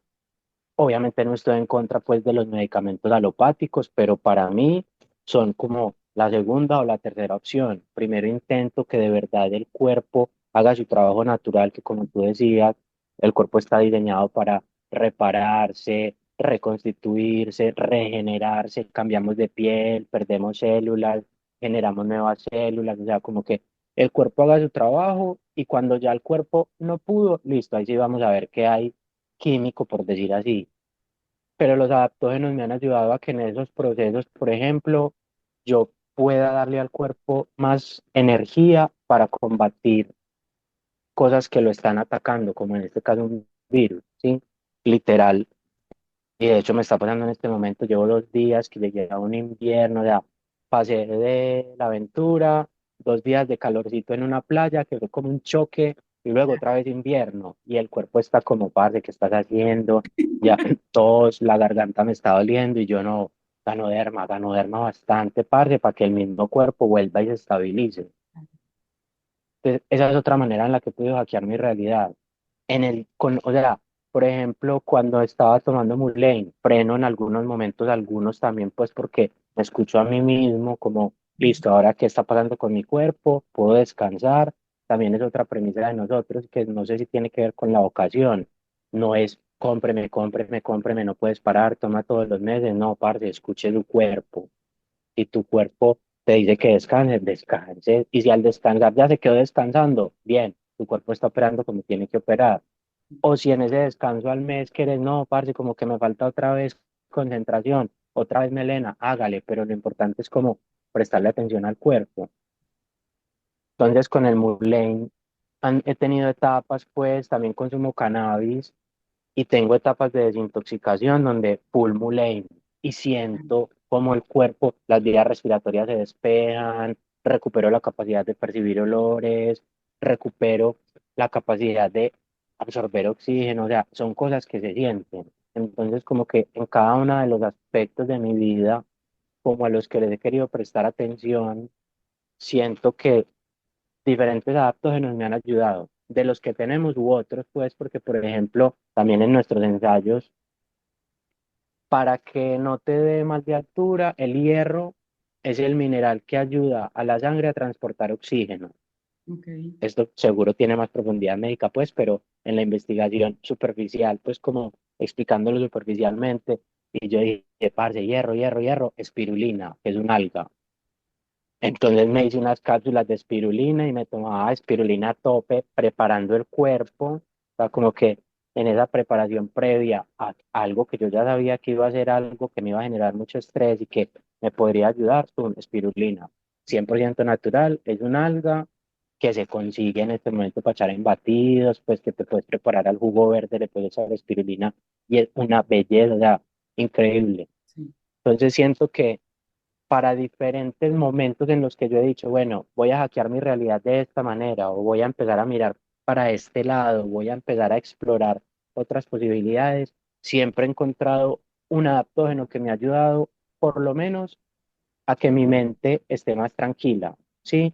[SPEAKER 2] Obviamente no estoy en contra pues de los medicamentos alopáticos, pero para mí son como la segunda o la tercera opción. Primero intento que de verdad el cuerpo haga su trabajo natural, que como tú decías, el cuerpo está diseñado para repararse, reconstituirse, regenerarse, cambiamos de piel, perdemos células, generamos nuevas células, o sea, como que el cuerpo haga su trabajo y cuando ya el cuerpo no pudo, listo, ahí sí vamos a ver qué hay químico, por decir así. Pero los adaptógenos me han ayudado a que en esos procesos, por ejemplo, yo pueda darle al cuerpo más energía para combatir cosas que lo están atacando, como en este caso un virus, ¿sí? Literal. Y de hecho me está pasando en este momento, llevo 2 días que llegué a un invierno, o sea, pasé de la aventura, 2 días de calorcito en una playa, que fue como un choque, y luego otra vez invierno, y el cuerpo está como, parce, ¿qué estás haciendo? Ya tos, la garganta me está doliendo, y yo no, ganoderma bastante, parce, para que el mismo cuerpo vuelva y se estabilice. Entonces, esa es otra manera en la que puedo hackear mi realidad. O sea, por ejemplo, cuando estaba tomando Mulane, freno en algunos momentos, algunos también, pues porque me escucho a mí mismo como, listo, ahora qué está pasando con mi cuerpo, puedo descansar. También es otra premisa de nosotros que no sé si tiene que ver con la vocación. No es cómpreme, cómpreme, cómpreme, no puedes parar, toma todos los meses. No, parce, escuche tu cuerpo. Si tu cuerpo te dice que descanses, descanses. Y si al descansar ya se quedó descansando, bien, tu cuerpo está operando como tiene que operar. O si en ese descanso al mes quieres, no, parce, como que me falta otra vez concentración, otra vez melena, hágale, pero lo importante es como prestarle atención al cuerpo. Entonces con el Murlane he tenido etapas, pues también consumo cannabis y tengo etapas de desintoxicación donde full Mulane y siento como el cuerpo, las vías respiratorias se despejan, recupero la capacidad de percibir olores, recupero la capacidad de absorber oxígeno, o sea, son cosas que se sienten. Entonces, como que en cada uno de los aspectos de mi vida, como a los que les he querido prestar atención, siento que diferentes adaptógenos me han ayudado, de los que tenemos u otros, pues, porque, por ejemplo, también en nuestros ensayos, para que no te dé mal de altura, el hierro es el mineral que ayuda a la sangre a transportar oxígeno.
[SPEAKER 1] Ok.
[SPEAKER 2] Esto seguro tiene más profundidad médica, pues, pero en la investigación superficial, pues, como explicándolo superficialmente, y yo dije, parce, hierro, hierro, hierro, espirulina, que es un alga. Entonces me hice unas cápsulas de espirulina y me tomaba espirulina a tope, preparando el cuerpo, o sea, como que en esa preparación previa a algo que yo ya sabía que iba a ser algo que me iba a generar mucho estrés y que me podría ayudar, con espirulina, 100% natural, es un alga que se consigue en este momento para echar en batidos, pues que te puedes preparar al jugo verde, le puedes echar espirulina y es una belleza, o sea, increíble.
[SPEAKER 1] Sí.
[SPEAKER 2] Entonces siento que para diferentes momentos en los que yo he dicho, bueno, voy a hackear mi realidad de esta manera o voy a empezar a mirar para este lado, voy a empezar a explorar otras posibilidades, siempre he encontrado un adaptógeno que me ha ayudado por lo menos a que mi mente esté más tranquila, ¿sí?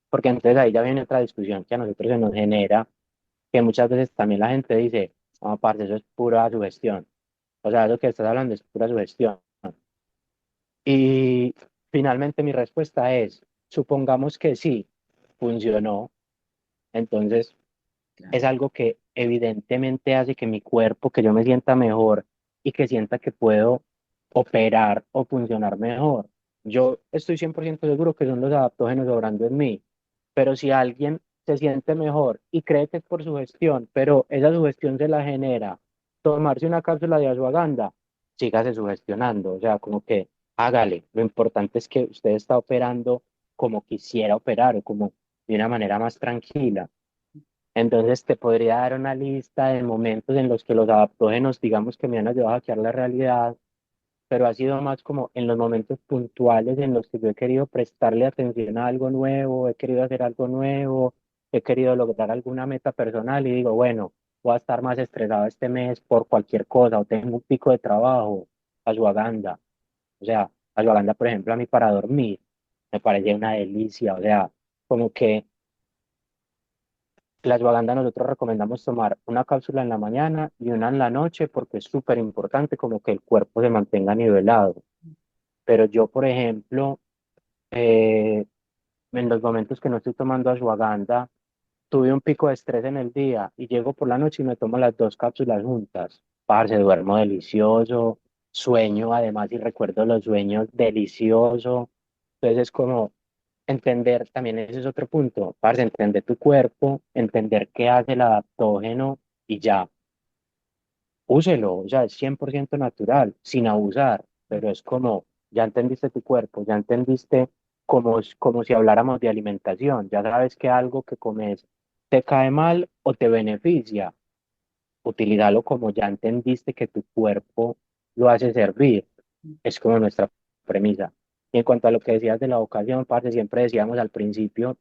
[SPEAKER 2] Porque entonces ahí ya viene otra discusión que a nosotros se nos genera, que muchas veces también la gente dice, no, parce, eso es pura sugestión. O sea, lo que estás hablando es pura sugestión. Y finalmente mi respuesta es, supongamos que sí, funcionó, entonces es
[SPEAKER 1] Claro.
[SPEAKER 2] algo que evidentemente hace que mi cuerpo, que yo me sienta mejor y que sienta que puedo operar o funcionar mejor. Yo estoy 100% seguro que son los adaptógenos obrando en mí, pero si alguien se siente mejor y cree que es por su gestión, pero esa sugestión se la genera tomarse una cápsula de ashwagandha, sígase sugestionando, o sea, como que hágale. Lo importante es que usted está operando como quisiera operar o como de una manera más tranquila. Entonces te podría dar una lista de momentos en los que los adaptógenos, digamos que me han ayudado a hackear la realidad, pero ha sido más como en los momentos puntuales en los que yo he querido prestarle atención a algo nuevo, he querido hacer algo nuevo, he querido lograr alguna meta personal y digo, bueno, voy a estar más estresado este mes por cualquier cosa o tengo un pico de trabajo, ashwagandha. O sea, ashwagandha, por ejemplo, a mí para dormir me parece una delicia, o sea, como que la ashwagandha nosotros recomendamos tomar una cápsula en la mañana y una en la noche porque es súper importante como que el cuerpo se mantenga nivelado. Pero yo, por ejemplo, eh, en los momentos que no estoy tomando ashwagandha, tuve un pico de estrés en el día y llego por la noche y me tomo las 2 cápsulas juntas. parce, duermo delicioso, sueño además y recuerdo los sueños delicioso. Entonces es como entender, también ese es otro punto, parce, entender tu cuerpo, entender qué hace el adaptógeno y ya, úselo, o sea, es 100% natural, sin abusar, pero es como, ya entendiste tu cuerpo, ya entendiste como si habláramos de alimentación, ya sabes que algo que comes te cae mal o te beneficia, utilízalo como ya entendiste que tu cuerpo lo hace servir, es como nuestra premisa. Y en cuanto a lo que decías de la vocación, parce, siempre decíamos al principio,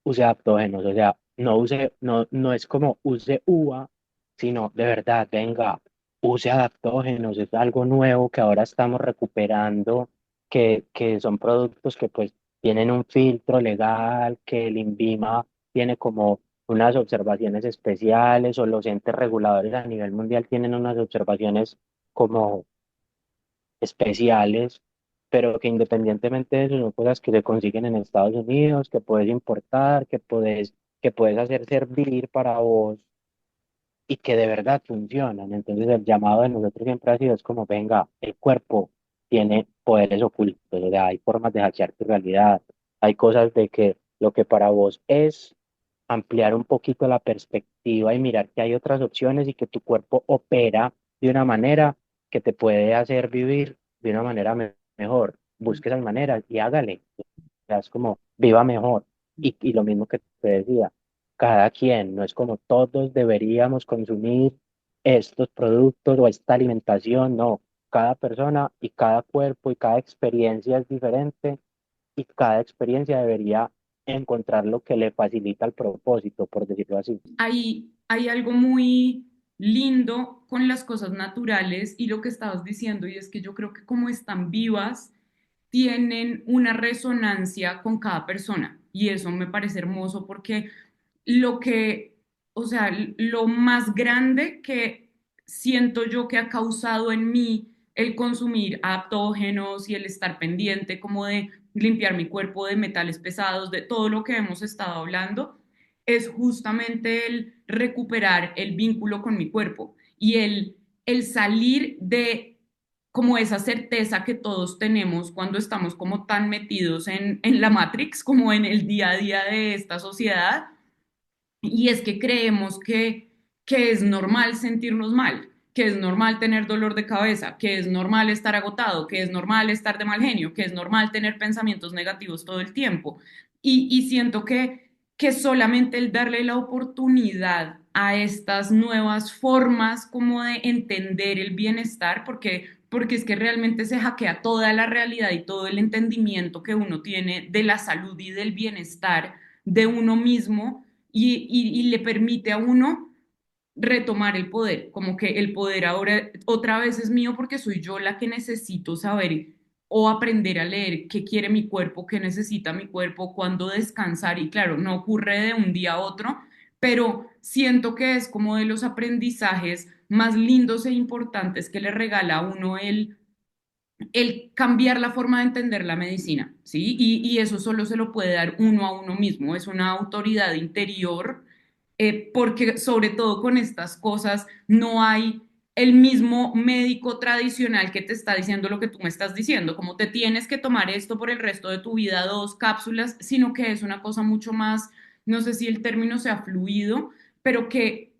[SPEAKER 2] use adaptógenos, o sea, no es como use uva, sino de verdad, venga, use adaptógenos, es algo nuevo que ahora estamos recuperando, que son productos que pues tienen un filtro legal, que el INVIMA tiene como unas observaciones especiales o los entes reguladores a nivel mundial tienen unas observaciones como especiales, pero que independientemente de eso son cosas que se consiguen en Estados Unidos, que puedes importar, que puedes hacer servir para vos y que de verdad funcionan. Entonces el llamado de nosotros siempre ha sido es como, venga, el cuerpo tiene poderes ocultos, o sea, hay formas de hackear tu realidad, hay cosas de que lo que para vos es ampliar un poquito la perspectiva y mirar que hay otras opciones y que tu cuerpo opera de una manera que te puede hacer vivir de una manera mejor. Busque esas maneras y hágale. O sea, es como viva mejor. Y lo mismo que te decía, cada quien, no es como todos deberíamos consumir estos productos o esta alimentación, no. Cada persona y cada cuerpo y cada experiencia es diferente y cada experiencia debería encontrar lo que le facilita el propósito, por decirlo así.
[SPEAKER 1] Hay algo muy lindo con las cosas naturales y lo que estabas diciendo, y es que yo creo que como están vivas, tienen una resonancia con cada persona. Y eso me parece hermoso porque lo que, o sea, lo más grande que siento yo que ha causado en mí el consumir adaptógenos y el estar pendiente como de limpiar mi cuerpo de metales pesados, de todo lo que hemos estado hablando, es justamente el recuperar el vínculo con mi cuerpo y el salir de como esa certeza que todos tenemos cuando estamos como tan metidos en la Matrix, como en el día a día de esta sociedad, y es que creemos que es normal sentirnos mal, que es normal tener dolor de cabeza, que es normal estar agotado, que es normal estar de mal genio, que es normal tener pensamientos negativos todo el tiempo. Y siento que solamente el darle la oportunidad a estas nuevas formas como de entender el bienestar, porque es que realmente se hackea toda la realidad y todo el entendimiento que uno tiene de la salud y del bienestar de uno mismo y le permite a uno retomar el poder, como que el poder ahora otra vez es mío porque soy yo la que necesito saber o aprender a leer qué quiere mi cuerpo, qué necesita mi cuerpo, cuándo descansar y claro, no ocurre de un día a otro, pero siento que es como de los aprendizajes más lindos e importantes que le regala a uno el cambiar la forma de entender la medicina, ¿sí? Y eso solo se lo puede dar uno a uno mismo, es una autoridad interior, porque sobre todo con estas cosas no hay el mismo médico tradicional que te está diciendo lo que tú me estás diciendo, como te tienes que tomar esto por el resto de tu vida, 2 cápsulas, sino que es una cosa mucho más, no sé si el término sea fluido, pero que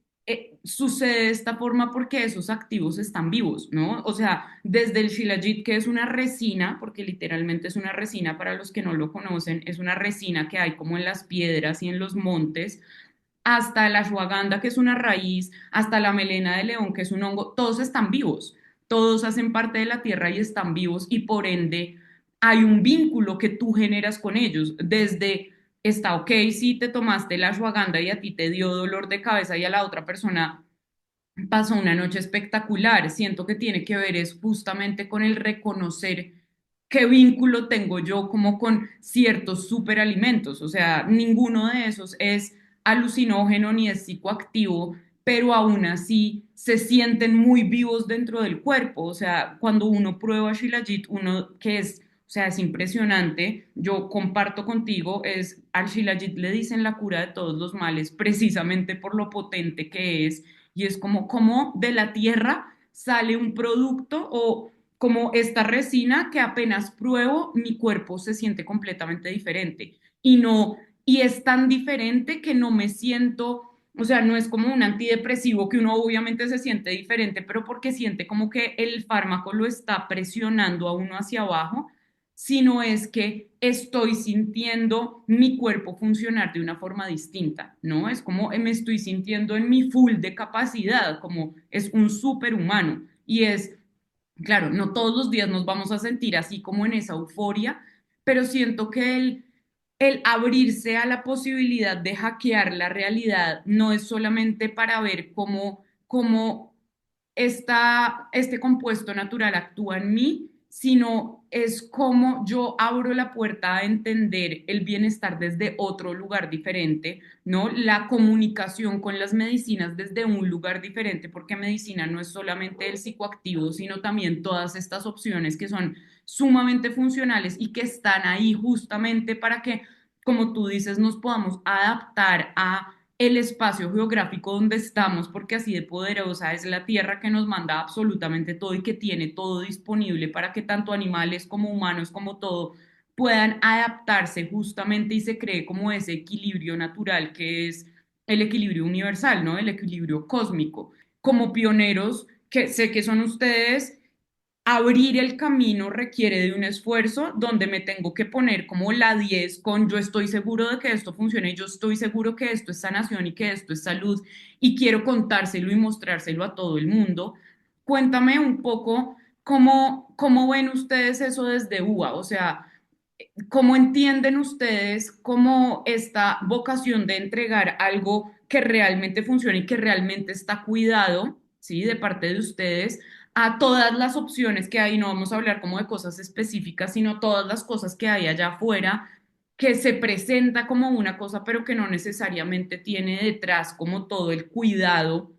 [SPEAKER 1] sucede de esta forma porque esos activos están vivos, ¿no? O sea, desde el shilajit, que es una resina, porque literalmente es una resina para los que no lo conocen, es una resina que hay como en las piedras y en los montes, hasta la ashwagandha, que es una raíz, hasta la melena de león, que es un hongo, todos están vivos, todos hacen parte de la tierra y están vivos y por ende hay un vínculo que tú generas con ellos, desde está ok si te tomaste la ashwagandha y a ti te dio dolor de cabeza y a la otra persona pasó una noche espectacular. Siento que tiene que ver es justamente con el reconocer qué vínculo tengo yo como con ciertos superalimentos. O sea, ninguno de esos es alucinógeno ni es psicoactivo, pero aún así se sienten muy vivos dentro del cuerpo. O sea, cuando uno prueba Shilajit, uno que es, o sea, es impresionante. Yo comparto contigo, al Shilajit le dicen la cura de todos los males precisamente por lo potente que es y es como de la tierra sale un producto o como esta resina que apenas pruebo, mi cuerpo se siente completamente diferente y no, y es tan diferente que no me siento, o sea, no es como un antidepresivo que uno obviamente se siente diferente, pero porque siente como que el fármaco lo está presionando a uno hacia abajo, sino es que estoy sintiendo mi cuerpo funcionar de una forma distinta, ¿no? Es como me estoy sintiendo en mi full de capacidad, como es un superhumano y es claro, no todos los días nos vamos a sentir así como en esa euforia, pero siento que el abrirse a la posibilidad de hackear la realidad no es solamente para ver cómo este compuesto natural actúa en mí, sino es cómo yo abro la puerta a entender el bienestar desde otro lugar diferente, ¿no? La comunicación con las medicinas desde un lugar diferente, porque medicina no es solamente el psicoactivo, sino también todas estas opciones que son sumamente funcionales y que están ahí justamente para que, como tú dices, nos podamos adaptar a el espacio geográfico donde estamos, porque así de poderosa es la Tierra que nos manda absolutamente todo y que tiene todo disponible para que tanto animales como humanos como todo puedan adaptarse justamente y se cree como ese equilibrio natural que es el equilibrio universal, ¿no? El equilibrio cósmico. Como pioneros, que sé que son ustedes, abrir el camino requiere de un esfuerzo donde me tengo que poner como la 10 con yo estoy seguro de que esto funcione, yo estoy seguro que esto es sanación y que esto es salud y quiero contárselo y mostrárselo a todo el mundo. Cuéntame un poco cómo ven ustedes eso desde UA, o sea, ¿cómo entienden ustedes como esta vocación de entregar algo que realmente funcione y que realmente está cuidado, ¿sí? De parte de ustedes a todas las opciones que hay, no vamos a hablar como de cosas específicas, sino todas las cosas que hay allá afuera, que se presenta como una cosa, pero que no necesariamente tiene detrás como todo el cuidado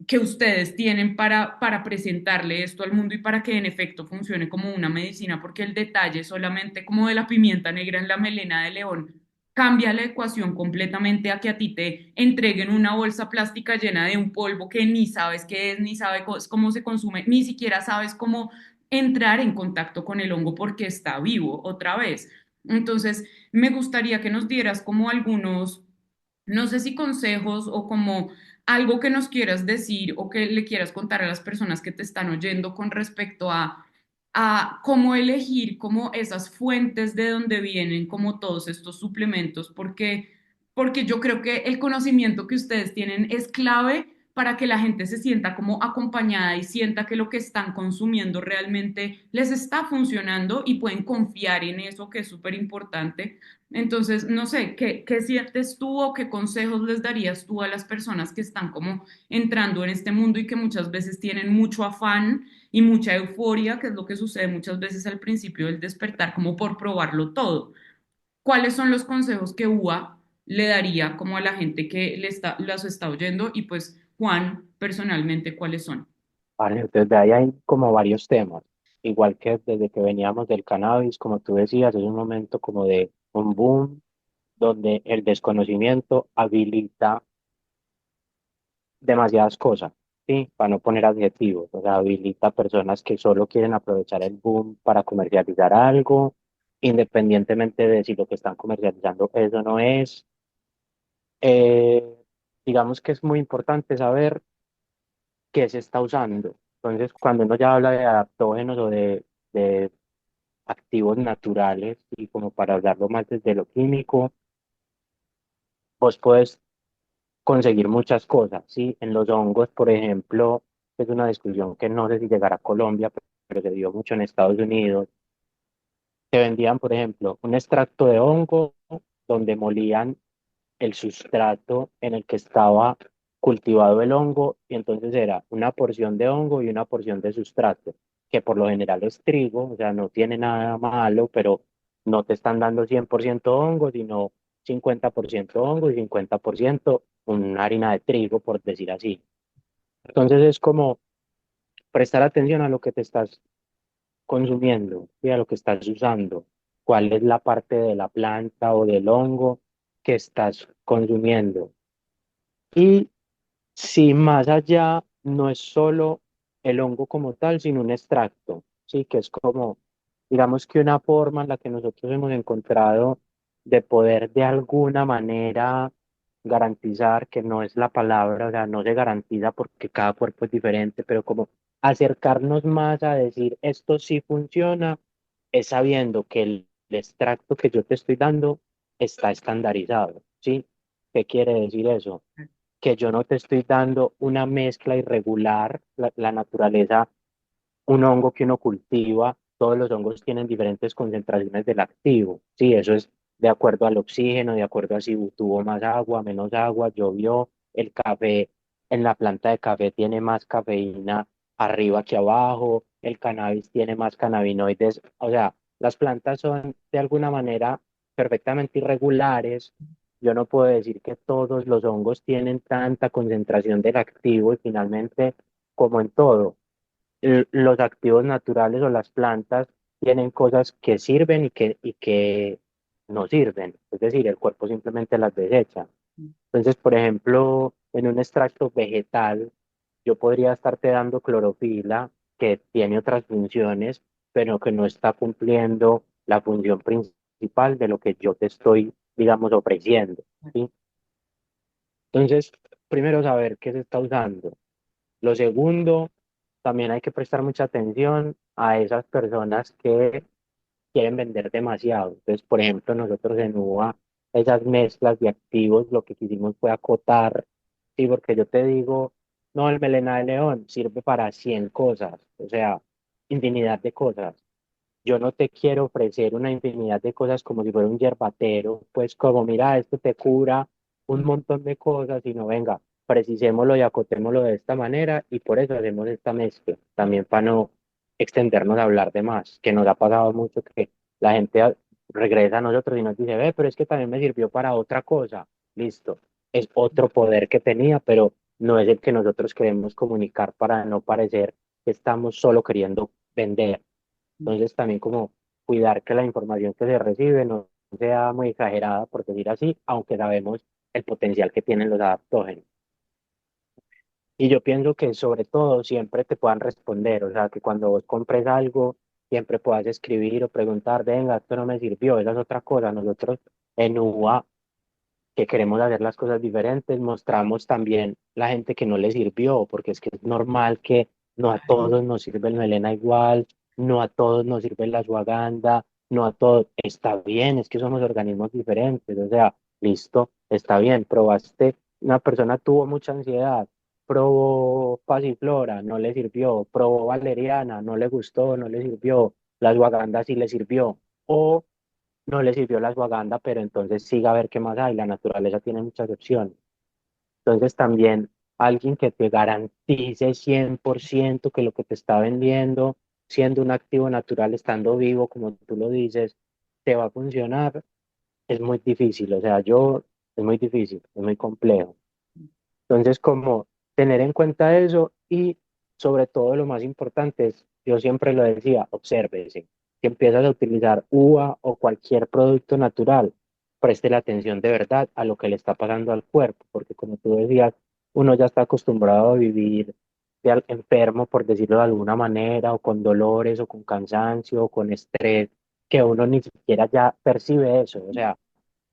[SPEAKER 1] que ustedes tienen para presentarle esto al mundo y para que en efecto funcione como una medicina, porque el detalle solamente como de la pimienta negra en la melena de león cambia la ecuación completamente a que a ti te entreguen una bolsa plástica llena de un polvo que ni sabes qué es, ni sabes cómo se consume, ni siquiera sabes cómo entrar en contacto con el hongo porque está vivo otra vez. Entonces, me gustaría que nos dieras como algunos, no sé si consejos o como algo que nos quieras decir o que le quieras contar a las personas que te están oyendo con respecto a cómo elegir como esas fuentes de donde vienen como todos estos suplementos, porque yo creo que el conocimiento que ustedes tienen es clave para que la gente se sienta como acompañada y sienta que lo que están consumiendo realmente les está funcionando y pueden confiar en eso, que es súper importante. Entonces, no sé, ¿qué sientes tú o qué consejos les darías tú a las personas que están como entrando en este mundo y que muchas veces tienen mucho afán y mucha euforia, que es lo que sucede muchas veces al principio del despertar, como por probarlo todo? ¿Cuáles son los consejos que UA le daría como a la gente que las está oyendo? Y pues, Juan, personalmente, ¿cuáles son?
[SPEAKER 2] Vale, entonces de ahí hay como varios temas. Igual que desde que veníamos del cannabis, como tú decías, es un momento como de un boom donde el desconocimiento habilita demasiadas cosas, ¿sí? Para no poner adjetivos, o sea, habilita personas que solo quieren aprovechar el boom para comercializar algo, independientemente de si lo que están comercializando es o no es. Eh, digamos que es muy importante saber qué se está usando. Entonces, cuando uno ya habla de adaptógenos o de activos naturales, y como para hablarlo más desde lo químico, vos puedes conseguir muchas cosas, ¿sí? En los hongos, por ejemplo, es una discusión que no sé si llegará a Colombia, pero se dio mucho en Estados Unidos. Te vendían, por ejemplo, un extracto de hongo donde molían el sustrato en el que estaba cultivado el hongo, y entonces era una porción de hongo y una porción de sustrato, que por lo general es trigo, o sea, no tiene nada malo, pero no te están dando 100% hongo, sino 50% hongo y 50% una harina de trigo, por decir así. Entonces es como prestar atención a lo que te estás consumiendo y a lo que estás usando, cuál es la parte de la planta o del hongo que estás consumiendo. Y si más allá no es solo el hongo como tal, sino un extracto, sí, que es como, digamos que una forma en la que nosotros hemos encontrado de poder de alguna manera garantizar, que no es la palabra, o sea, no se garantiza porque cada cuerpo es diferente, pero como acercarnos más a decir esto sí funciona, es sabiendo que el extracto que yo te estoy dando está estandarizado, ¿sí? ¿Qué quiere decir eso? Que yo no te estoy dando una mezcla irregular, la naturaleza, un hongo que uno cultiva, todos los hongos tienen diferentes concentraciones del activo, sí, eso es de acuerdo al oxígeno, de acuerdo a si tuvo más agua, menos agua, llovió, el café, en la planta de café tiene más cafeína arriba que abajo, el cannabis tiene más cannabinoides, o sea, las plantas son de alguna manera perfectamente irregulares. Yo no puedo decir que todos los hongos tienen tanta concentración del activo y finalmente, como en todo, los activos naturales o las plantas tienen cosas que sirven y que no sirven. Es decir, el cuerpo simplemente las desecha. Entonces, por ejemplo, en un extracto vegetal, yo podría estarte dando clorofila que tiene otras funciones, pero que no está cumpliendo la función principal de lo que yo te estoy, digamos, ofreciendo, ¿sí? Entonces, primero saber qué se está usando. Lo segundo, también hay que prestar mucha atención a esas personas que quieren vender demasiado. Entonces, por ejemplo, nosotros en UBA, esas mezclas de activos, lo que quisimos fue acotar, sí, porque yo te digo, no, el melena de león sirve para 100 cosas, o sea, infinidad de cosas. Yo no te quiero ofrecer una infinidad de cosas como si fuera un yerbatero, pues como mira, esto te cura un montón de cosas, sino venga, precisémoslo y acotémoslo de esta manera y por eso hacemos esta mezcla, también para no extendernos a hablar de más, que nos ha pasado mucho que la gente regresa a nosotros y nos dice, ve, pero es que también me sirvió para otra cosa, listo, es otro poder que tenía, pero no es el que nosotros queremos comunicar para no parecer que estamos solo queriendo vender. Entonces también como cuidar que la información que se recibe no sea muy exagerada, por decir así, aunque sabemos el potencial que tienen los adaptógenos. Y yo pienso que sobre todo siempre te puedan responder, o sea, que cuando vos compres algo, siempre puedas escribir o preguntar, venga, esto no me sirvió, esa es otra cosa. Nosotros en UA, que queremos hacer las cosas diferentes, mostramos también la gente que no le sirvió, porque es que es normal que no a todos nos sirve el melena igual, no a todos nos sirve la ashwagandha, no a todos, está bien, es que somos organismos diferentes, o sea, listo, está bien, probaste, una persona tuvo mucha ansiedad, probó pasiflora, no le sirvió, probó valeriana, no le gustó, no le sirvió, la ashwagandha sí le sirvió, o no le sirvió la ashwagandha, pero entonces siga a ver qué más hay. La naturaleza tiene muchas opciones. Entonces también alguien que te garantice 100% que lo que te está vendiendo, siendo un activo natural, estando vivo, como tú lo dices, te va a funcionar, es muy difícil. O sea, es muy difícil, es muy complejo. Entonces, como tener en cuenta eso y sobre todo lo más importante es, yo siempre lo decía, obsérvese. Si empiezas a utilizar uva o cualquier producto natural, preste la atención de verdad a lo que le está pasando al cuerpo, porque como tú decías, uno ya está acostumbrado a vivir enfermo, por decirlo de alguna manera, o con dolores, o con cansancio, o con estrés, que uno ni siquiera ya percibe eso. O sea,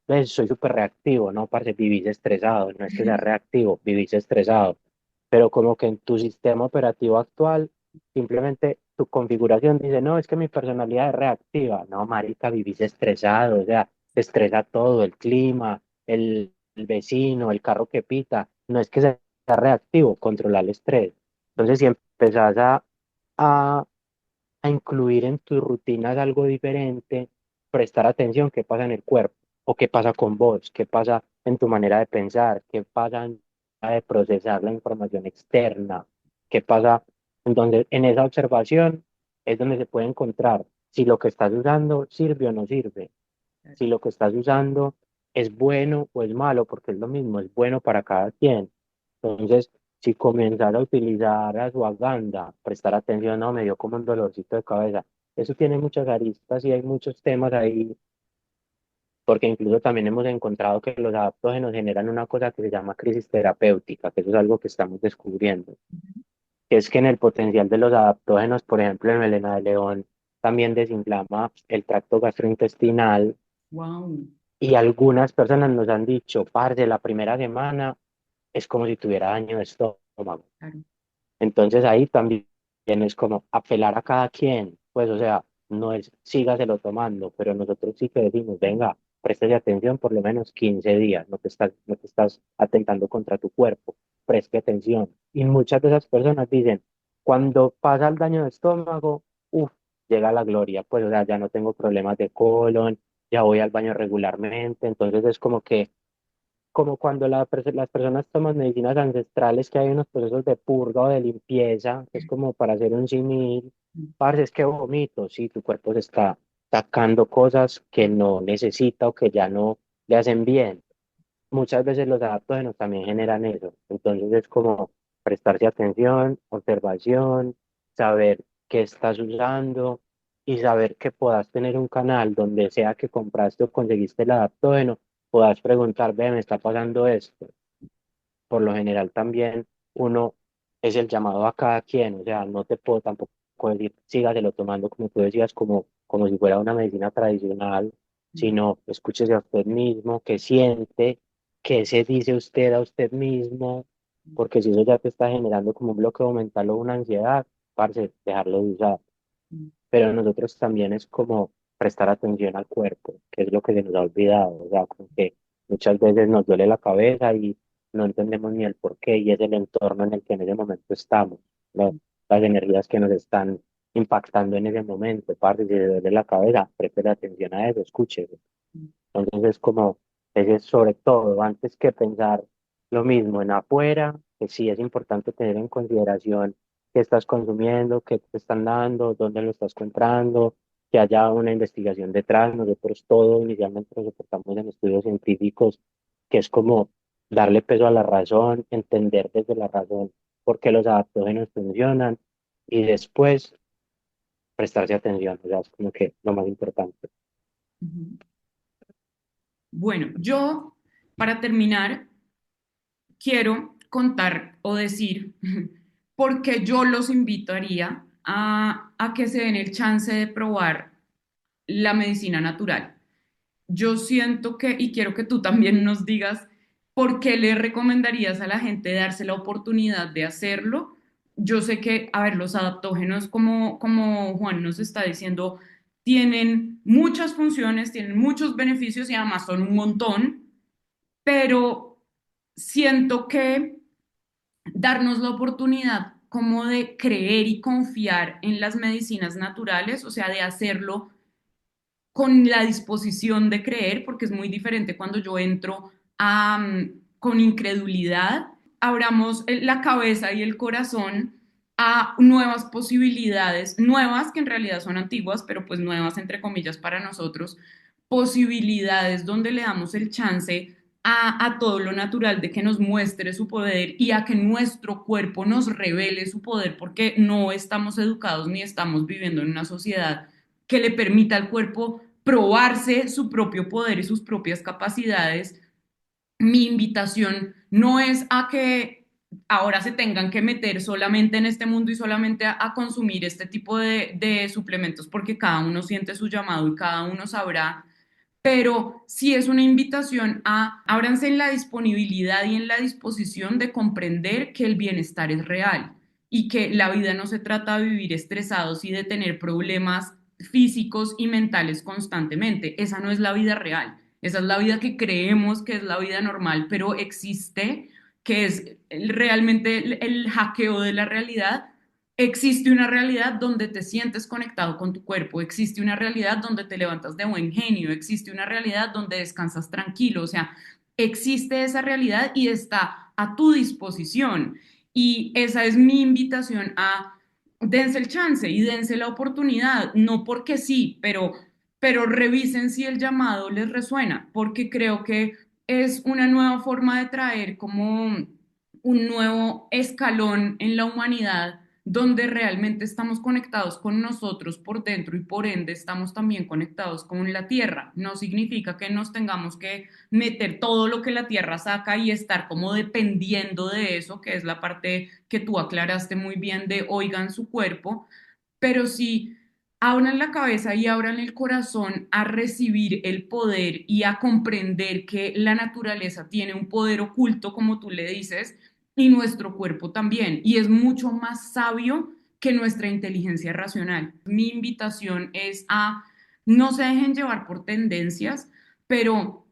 [SPEAKER 2] pues soy súper reactivo, ¿no? Parce, vivís estresado, no es que sea reactivo, vivís estresado, pero como que en tu sistema operativo actual, simplemente tu configuración dice, no, es que mi personalidad es reactiva, no, marica, vivís estresado, o sea, te estresa todo, el clima, el vecino, el carro que pita, no es que sea reactivo, controlar el estrés. Entonces, si empezás a a incluir en tus rutinas algo diferente, prestar atención qué pasa en el cuerpo o qué pasa con vos, qué pasa en tu manera de pensar, qué pasa en la de procesar la información externa, qué pasa. Entonces, en esa observación es donde se puede encontrar si lo que estás usando sirve o no sirve, si lo que estás usando es bueno o es malo, porque es lo mismo, es bueno para cada quien. Entonces, si comenzar a utilizar ashwagandha, prestar atención, no, me dio como un dolorcito de cabeza. Eso tiene muchas aristas y hay muchos temas ahí porque incluso también hemos encontrado que los adaptógenos generan una cosa que se llama crisis terapéutica, que eso es algo que estamos descubriendo, que es que en el potencial de los adaptógenos, por ejemplo, en melena de león, también desinflama el tracto gastrointestinal
[SPEAKER 1] Wow.
[SPEAKER 2] y algunas personas nos han dicho, parce, la primera semana es como si tuviera daño de estómago.
[SPEAKER 1] Claro.
[SPEAKER 2] Entonces ahí también es como apelar a cada quien, pues o sea, no es sígaselo tomando, pero nosotros sí que decimos, venga, préstese atención por lo menos 15 días, no te estás atentando contra tu cuerpo, preste atención. Y muchas de esas personas dicen, cuando pasa el daño de estómago, uff, llega la gloria, pues o sea, ya no tengo problemas de colon, ya voy al baño regularmente, entonces es como cuando las personas toman medicinas ancestrales, que hay unos procesos de purga o de limpieza, que es como para hacer un símil, parce, es que vomito, sí, tu cuerpo se está sacando cosas que no necesita o que ya no le hacen bien. Muchas veces los adaptógenos también generan eso, entonces es como prestarse atención, observación, saber qué estás usando y saber que puedas tener un canal donde sea que compraste o conseguiste el adaptógeno, puedas preguntar, ve, me está pasando esto. Por lo general también uno es el llamado a cada quien, o sea, no te puedo tampoco decir, sígaselo tomando como tú decías, como si fuera una medicina tradicional, sino escúchese a usted mismo, qué siente, qué se dice usted a usted mismo, porque si eso ya te está generando como un bloqueo mental o una ansiedad, parce, dejarlo de usar. Pero nosotros también es como prestar atención al cuerpo, que es lo que se nos ha olvidado, o sea, como que muchas veces nos duele la cabeza y no entendemos ni el por qué, y es el entorno en el que en ese momento estamos, ¿no? Las energías que nos están impactando en ese momento, parce, si le duele la cabeza, preste atención a eso, escúchese. Entonces es como, es sobre todo, antes que pensar lo mismo en afuera, que sí es importante tener en consideración qué estás consumiendo, qué te están dando, dónde lo estás comprando, que haya una investigación detrás. Nosotros todo inicialmente lo soportamos en estudios científicos, que es como darle peso a la razón, entender desde la razón por qué los adaptógenos funcionan y después prestarse atención. O sea, es como que lo más importante.
[SPEAKER 1] Ujú. Bueno, yo, para terminar, quiero contar o decir por qué yo los invitaría a que se den el chance de probar la medicina natural. Yo siento que, y quiero que tú también nos digas, ¿por qué le recomendarías a la gente darse la oportunidad de hacerlo? Yo sé que, a ver, los adaptógenos, como Juan nos está diciendo, tienen muchas funciones, tienen muchos beneficios y además son un montón, pero siento que darnos la oportunidad como de creer y confiar en las medicinas naturales, o sea, de hacerlo con la disposición de creer, porque es muy diferente cuando yo entro con incredulidad, abramos la cabeza y el corazón a nuevas posibilidades, nuevas que en realidad son antiguas, pero pues nuevas entre comillas para nosotros, posibilidades donde le damos el chance a todo lo natural de que nos muestre su poder y a que nuestro cuerpo nos revele su poder, porque no estamos educados ni estamos viviendo en una sociedad que le permita al cuerpo probarse su propio poder y sus propias capacidades. Mi invitación no es a que ahora se tengan que meter solamente en este mundo y solamente a consumir este tipo de suplementos porque cada uno siente su llamado y cada uno sabrá, pero sí es una invitación a ábranse en la disponibilidad y en la disposición de comprender que el bienestar es real y que la vida no se trata de vivir estresados y de tener problemas físicos y mentales constantemente. Esa no es la vida real. Esa es la vida que creemos que es la vida normal, pero existe, que es realmente el hackeo de la realidad. Existe una realidad donde te sientes conectado con tu cuerpo, existe una realidad donde te levantas de buen genio, existe una realidad donde descansas tranquilo, o sea, existe esa realidad y está a tu disposición. Y esa es mi invitación a dense el chance y dense la oportunidad, no porque sí, pero revisen si el llamado les resuena, porque creo que es una nueva forma de traer como un nuevo escalón en la humanidad donde realmente estamos conectados con nosotros por dentro y por ende estamos también conectados con la tierra. No significa que nos tengamos que meter todo lo que la tierra saca y estar como dependiendo de eso, que es la parte que tú aclaraste muy bien de oigan su cuerpo, pero sí abran la cabeza y abran el corazón a recibir el poder y a comprender que la naturaleza tiene un poder oculto, como tú le dices, y nuestro cuerpo también, y es mucho más sabio que nuestra inteligencia racional. Mi invitación es a no se dejen llevar por tendencias, pero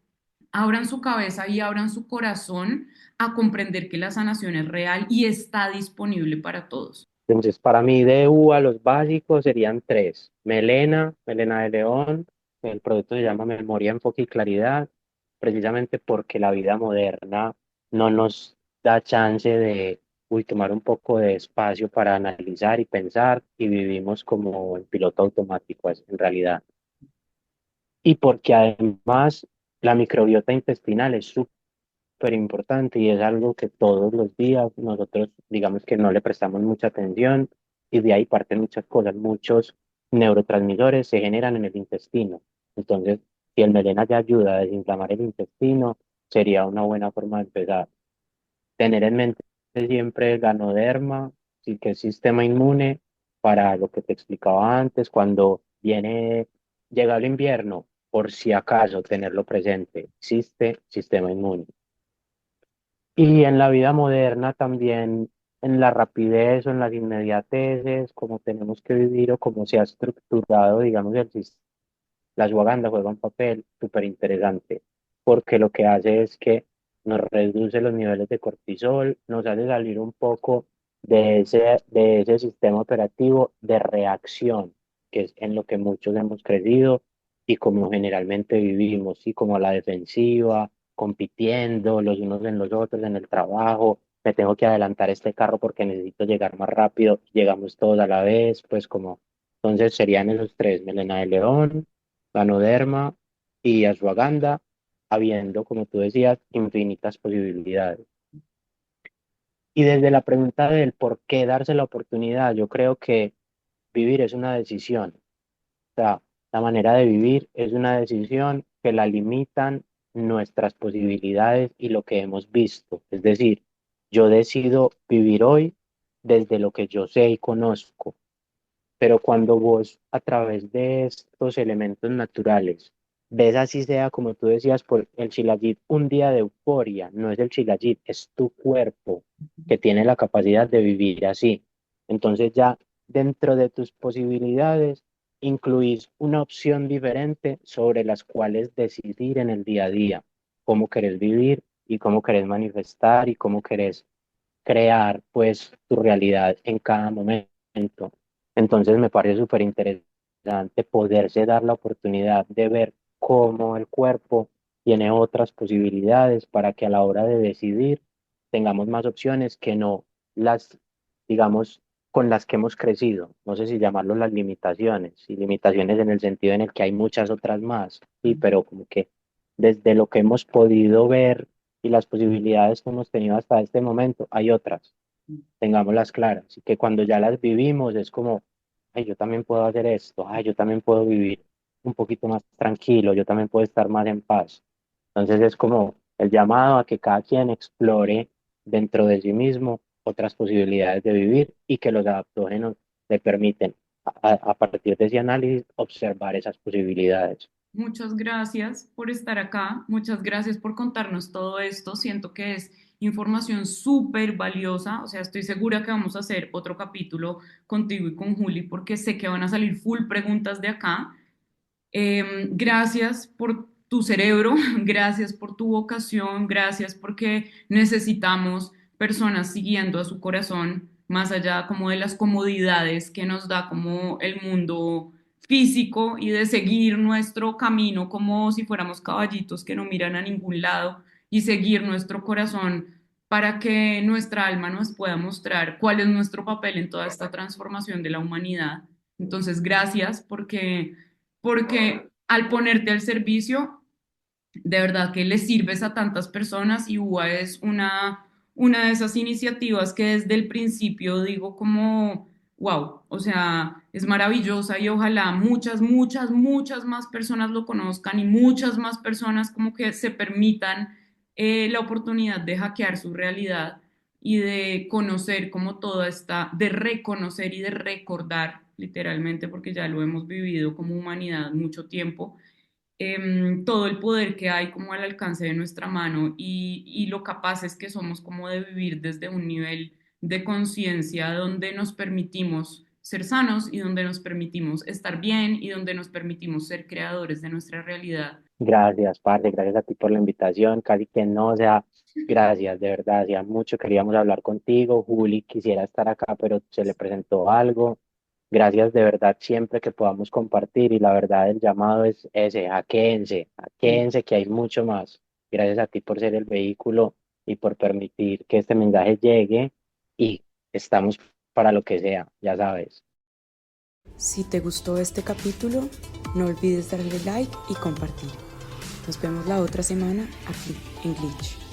[SPEAKER 1] abran su cabeza y abran su corazón a comprender que la sanación es real y está disponible para todos.
[SPEAKER 2] Entonces, para mí de uva los básicos serían tres. Melena de león, el producto se llama Memoria, Enfoque y Claridad, precisamente porque la vida moderna no nos da chance de tomar un poco de espacio para analizar y pensar y vivimos como en piloto automático en realidad. Y porque además la microbiota intestinal es súper importante y es algo que todos los días nosotros digamos que no le prestamos mucha atención y de ahí parten muchas cosas, muchos neurotransmisores se generan en el intestino. Entonces, si el melena ya ayuda a desinflamar el intestino, sería una buena forma de empezar. Tener en mente siempre el ganoderma, sí, que es sistema inmune, para lo que te explicaba antes, cuando llega el invierno, por si acaso tenerlo presente, existe sistema inmune. Y en la vida moderna también, en la rapidez o en las inmediateces, como tenemos que vivir o como se ha estructurado, digamos, la ashwagandha juega un papel súper interesante, porque lo que hace es que nos reduce los niveles de cortisol, nos hace salir un poco de ese sistema operativo de reacción, que es en lo que muchos hemos crecido y como generalmente vivimos, y como a la defensiva, compitiendo los unos en los otros en el trabajo, me tengo que adelantar este carro porque necesito llegar más rápido, llegamos todos a la vez, pues como, entonces serían esos tres, melena de león, ganoderma y ashwagandha, habiendo, como tú decías, infinitas posibilidades. Y desde la pregunta del por qué darse la oportunidad, yo creo que vivir es una decisión. O sea, la manera de vivir es una decisión que la limitan nuestras posibilidades y lo que hemos visto. Es decir, yo decido vivir hoy desde lo que yo sé y conozco, pero cuando vos a través de estos elementos naturales ves así sea como tú decías por el Shilajit, un día de euforia, no es el Shilajit, es tu cuerpo que tiene la capacidad de vivir así. Entonces ya dentro de tus posibilidades incluís una opción diferente sobre las cuales decidir en el día a día, cómo querés vivir y cómo querés manifestar y cómo querés crear pues tu realidad en cada momento. Entonces me parece súper interesante poderse dar la oportunidad de ver cómo el cuerpo tiene otras posibilidades para que a la hora de decidir tengamos más opciones que no las, digamos, con las que hemos crecido. No sé si llamarlo las limitaciones, y limitaciones en el sentido en el que hay muchas otras más, sí, pero como que desde lo que hemos podido ver y las posibilidades que hemos tenido hasta este momento, hay otras, tengámoslas claras, y que cuando ya las vivimos es como, ay, yo también puedo hacer esto, ay, yo también puedo vivir un poquito más tranquilo, yo también puedo estar más en paz. Entonces es como el llamado a que cada quien explore dentro de sí mismo otras posibilidades de vivir y que los adaptógenos le permiten, a partir de ese análisis, observar esas posibilidades.
[SPEAKER 1] Muchas gracias por estar acá, muchas gracias por contarnos todo esto. Siento que es información súper valiosa, o sea, estoy segura que vamos a hacer otro capítulo contigo y con Juli porque sé que van a salir full preguntas de acá. Gracias por tu cerebro, gracias por tu vocación, gracias porque necesitamos personas siguiendo a su corazón, más allá como de las comodidades que nos da como el mundo físico y de seguir nuestro camino como si fuéramos caballitos que no miran a ningún lado y seguir nuestro corazón para que nuestra alma nos pueda mostrar cuál es nuestro papel en toda esta transformación de la humanidad. Entonces, gracias porque al ponerte al servicio, de verdad que le sirves a tantas personas y UA es una de esas iniciativas que desde el principio digo como, wow, o sea, es maravillosa y ojalá muchas, muchas, muchas más personas lo conozcan y muchas más personas como que se permitan la oportunidad de hackear su realidad y de conocer como toda esta, de reconocer y de recordar literalmente, porque ya lo hemos vivido como humanidad mucho tiempo, todo el poder que hay como al alcance de nuestra mano y lo capaces que somos como de vivir desde un nivel de conciencia donde nos permitimos ser sanos y donde nos permitimos estar bien y donde nos permitimos ser creadores de nuestra realidad.
[SPEAKER 2] Gracias, parce, gracias a ti por la invitación, casi que no, o sea, gracias, de verdad, hacía mucho queríamos hablar contigo, Juli quisiera estar acá, pero se le presentó algo, gracias de verdad siempre que podamos compartir y la verdad el llamado es ese,
[SPEAKER 1] Sí.
[SPEAKER 2] hackeense que hay mucho más, gracias a ti por ser el vehículo y por permitir que este mensaje llegue y estamos para lo que sea, ya sabes.
[SPEAKER 1] Si te gustó este capítulo, no olvides darle like y compartir. Nos vemos la otra semana aquí en Glitch.